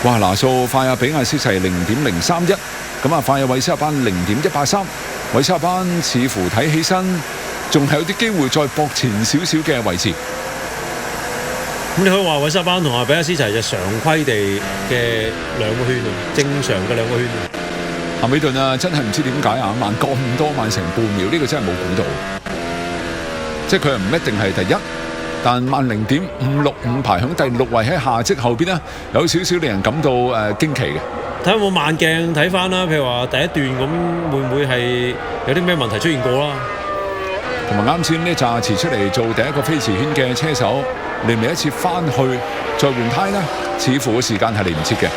哇！拿素快比亞斯齊0.031，咁快韋斯塔潘0.183，韋斯塔潘似乎睇起身仲係有啲機會再搏前少少嘅位置。咁你可以話韋斯塔潘同比亞斯齊就常規地嘅2個圈啊，正常嘅2個圈。夏美頓真係唔知點解慢咁多，慢成半秒，呢個真係冇估到。即係佢又唔一定係第1，但慢0.565排響第6位喺下積後邊有少少令人感到驚奇嘅。睇有冇慢鏡睇翻啦，譬如話第1段咁會唔會係有啲咩問題出現過啦？同埋啱先呢揸遲出嚟做第1個飛馳圈嘅車手，嚟未一次翻去再換胎呢，似乎嘅時間係嚟唔切嘅。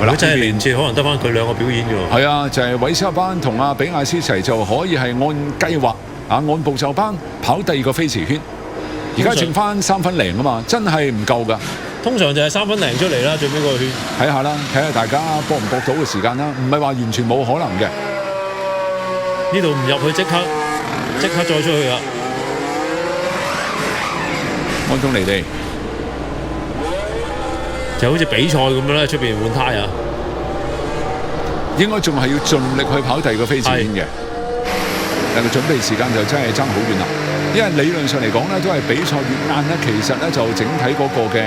佢真係連接可能得翻佢2個表演嘅喎。係啊，就係韋斯塔潘同比亞斯齊就可以係按計劃按部就班跑第2個飛馳圈。而家剩翻3分零啊嘛，真係唔夠㗎。通常就係3分零出嚟啦，最尾嗰個圈。睇下啦，睇下大家搏唔搏到嘅時間啦，唔係話完全冇可能嘅。呢度唔入去即刻再出去啦。安東尼利就好似比賽咁樣啦，出邊換胎啊！應該仲係要盡力去跑第2個飛馳圈嘅，但係準備時間就真係爭好遠啦。因為理論上嚟講呢，都係比賽越晏呢，其實呢就整體嗰個嘅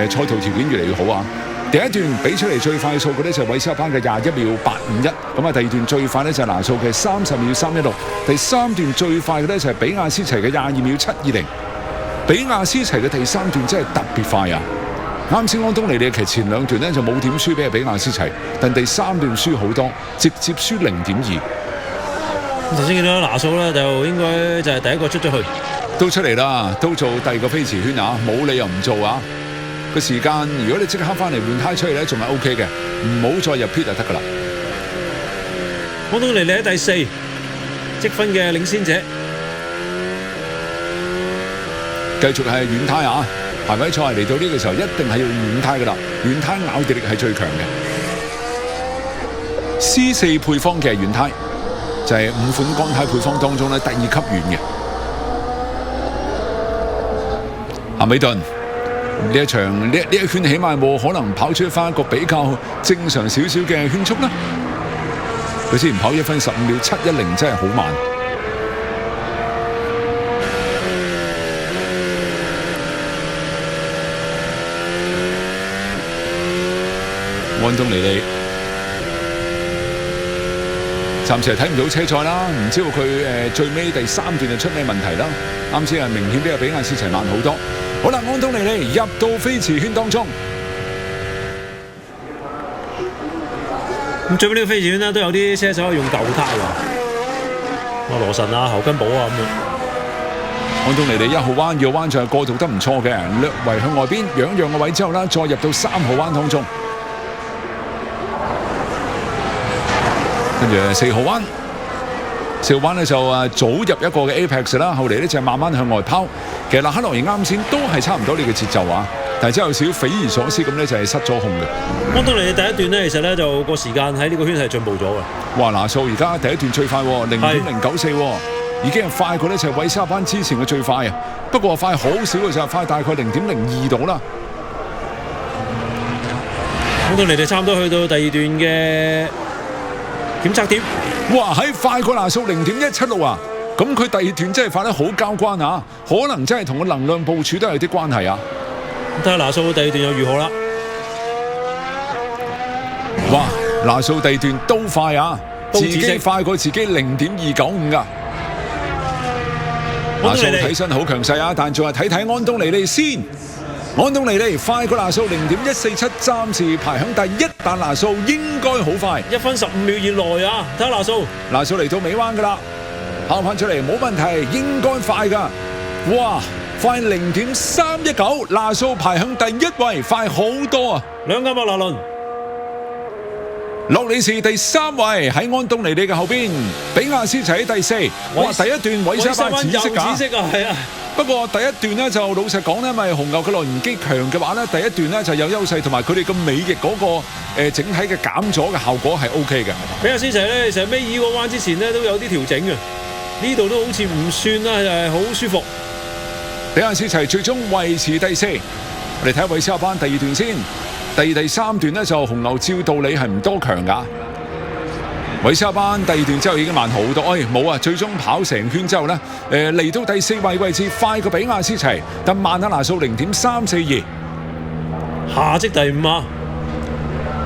賽道條件越嚟越好啊。第一段比出嚟最快嘅數據咧就係韋斯特班嘅21秒851，咁啊第二段最快咧就係拿素嘅30秒316，第三段最快嘅咧就係比亞斯齊嘅22秒720。比亞斯齊嘅第三段真係特別快啊！啱先安東尼利其實前兩段咧就冇點輸俾比亞斯齊，但第三段輸好多，直接輸0.2。頭先見到拿素咧，就應該就係第一個出咗去，都出嚟啦，都做第二個飛馳圈啊，冇理由唔做啊！個時間如果你即刻翻嚟換胎出嚟咧，仲係 OK 嘅，唔好再入 pit 就得㗎啦。安東尼利喺第四，積分嘅領先者。繼續係軟胎啊！排位賽嚟到呢個時候一定係要軟胎㗎啦，軟胎咬地力係最強嘅。C4 配方嘅軟胎就係5款乾胎配方當中咧第2級軟嘅。夏美頓呢一場呢一圈起碼冇可能跑出翻一個比較正常少少嘅圈速啦。佢之前跑1分15秒710真係好慢。安東尼利暫時係睇唔到車賽啦，唔知道佢最尾第三段就出咩問題啦。啱先係明顯比比亞斯齊慢好多。好啦，安東尼利入到飛馳圈當中，咁最尾呢個飛馳圈咧都有啲車手用舊胎喎，羅神啊、侯根寶啊咁樣。安東尼利1號彎、2號彎就係過渡得唔錯嘅，略為向外邊讓個位之後啦，再入到3號彎當中。跟住4號彎，4號彎咧就早入一個嘅 Apex 啦，後嚟咧就慢慢向外拋。其實勒克洛兒啱先都係差唔多呢個節奏啊，但係真係有少少匪夷所思咁咧，就係失咗控嘅。安東尼利第一段咧，其實咧就個時間喺呢個圈係進步咗嘅。哇！拿素而家第一段最快0.094，已經係快過咧就係韋斯特班之前嘅最快啊。不過快好少嘅就快大概0.02度啦。安東尼利差唔多去到第二段嘅檢測點，哇！喺快過拿素0.176啊！咁佢第二段真係快得好交關啊！可能真係同個能量部署都有啲關係啊！睇下拿素第二段又如何啦？哇！拿素第二段都快啊！自己快過自己0.295噶。拿素睇身好強勢啊，但仲係睇睇安東尼利先。安東尼利快過拿素0.147，暫時排響第一，但拿素應該好快，1分15秒以內啊！睇下拿素，拿素嚟到尾彎噶啦，跑翻出嚟冇問題，應該快噶。哇，快0.319，拿素排響第一位，快好多啊！2架麥拿倫，洛里士第3位喺安東尼利嘅後邊，比亞斯齊喺第4。哇，第一段韋斯特班紫色㗎，紫色啊，係啊。不過第一段呢，就老實講呢，咪紅牛嘅內燃機強嘅話呢，第一段呢就有優勢，同埋佢哋嘅尾翼嗰個整體嘅減咗嘅效果係 OK 嘅。比亞斯齊呢，成尾二個彎之前呢都有啲調整嘅，呢度都好似唔算啦，係好舒服。比亞斯齊最終維持第4。我哋睇下韋斯特班第二段先，第三段呢，就紅牛照道理係唔多強㗎。韋斯特班第二段之後已經慢好多，冇啊！最終跑成圈之後呢，嚟到第4位位置，快過比亞斯齊，但慢下拿素0.342，下積第5啊！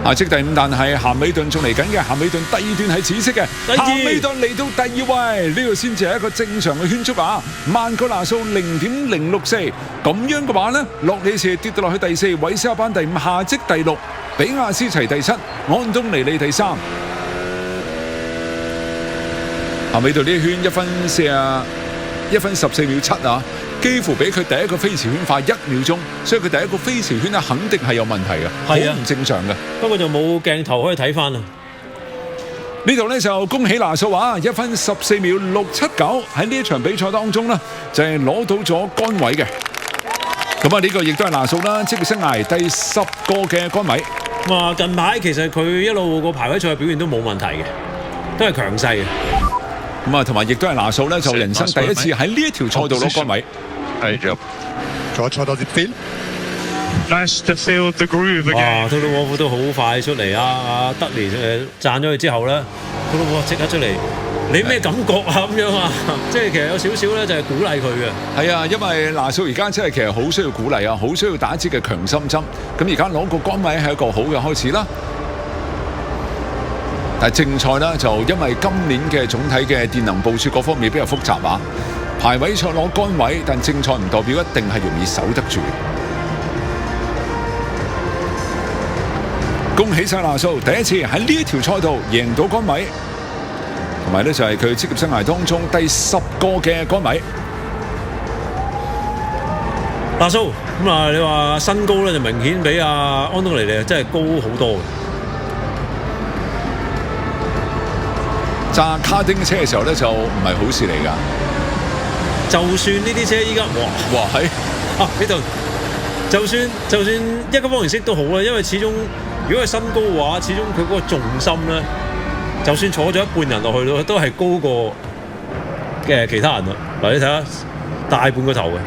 下積第5，但係咸美頓仲嚟緊嘅，咸美頓第二段係紫色嘅，咸美頓嚟到第2位，呢個先至係一個正常嘅圈速啊！慢過拿素0.064，咁樣嘅話呢，洛里士跌到落去第4，韋斯特班第5，下積第6，比亞斯齊第7，安東尼利第3。咸美頓呢一圈1分14秒7啊，幾乎比佢第一個飛馳圈快1秒鐘，所以佢第一個飛馳圈咧肯定係有問題嘅，好唔正常嘅。不過就冇鏡頭可以睇翻啦。呢度咧就恭喜拿素啊，1分14秒679喺呢一場比賽當中呢，就係攞到咗杆位嘅。咁啊呢個亦都係拿素啦，職業生涯第10個嘅杆位。咁啊近排其實佢一路個排位賽表現都冇問題嘅，都係強勢嘅。咁啊，同埋亦都係拿素咧，就人生第一次喺呢一條賽道攞杆位。再賽到啲 feel。Nice to feel the groove again。哇，托魯沃夫都好快出嚟啊！德連讚咗佢之後咧，托魯沃即刻出嚟你咩感覺啊？咁樣啊，即係其實有少少咧，就係鼓勵佢嘅。係啊，因為拿素而家真係其實好需要鼓勵啊，好需要打一支嘅強心針。咁而家攞個杆位係一個好嘅開始啦。但係正賽呢，就因為今年嘅總體嘅電能部署各方面比較複雜啊，排位賽攞杆位，但正賽唔代表一定係容易守得住。恭喜晒拿素，第一次喺呢一條賽道贏到杆位，同埋呢就係佢職業生涯當中第10個嘅杆位。拿素咁啊，你話身高咧就明顯比阿安東尼利真係高好多嘅。揸卡丁車嘅時候咧就唔係好事嚟㗎。就算呢啲車依家哇喺呢度，就算一個方程式都好啦，因為始終如果係身高嘅話，始終佢嗰個重心咧，就算坐咗一半人落去咯，都係高過嘅其他人啦。嗱，你睇下大半個頭嘅。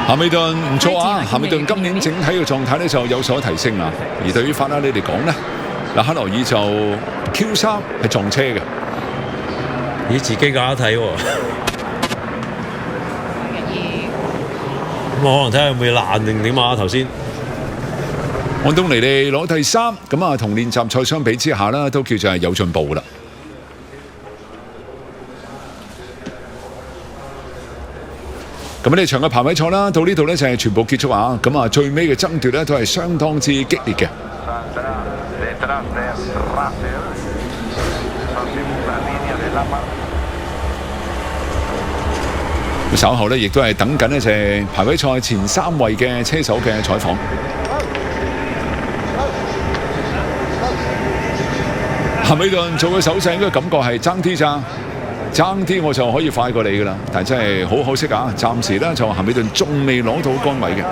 夏美頓唔錯啊！夏美頓今年整體嘅狀態咧就有所提升啦。而對於法拉利嚟講咧，嗱克羅爾就 Q3係撞車嘅，咦自己架睇喎。咁我可能睇下有冇爛定點啊頭先。安東尼利攞第3，咁啊同練習賽相比之下啦，都叫做係有進步啦。咁呢場嘅排位賽啦，到呢度呢就係全部結束啊！咁啊最尾嘅爭奪呢都係相當之激烈嘅。稍後呢亦都係等緊呢就係排位賽前3位嘅車手嘅採訪。夏美頓做嘅手勢應該感覺係爭啲咋。爭啲我就可以快過你㗎啦，但真係好可惜啊！暫時咧就夏美頓仲未攞到杆位嘅。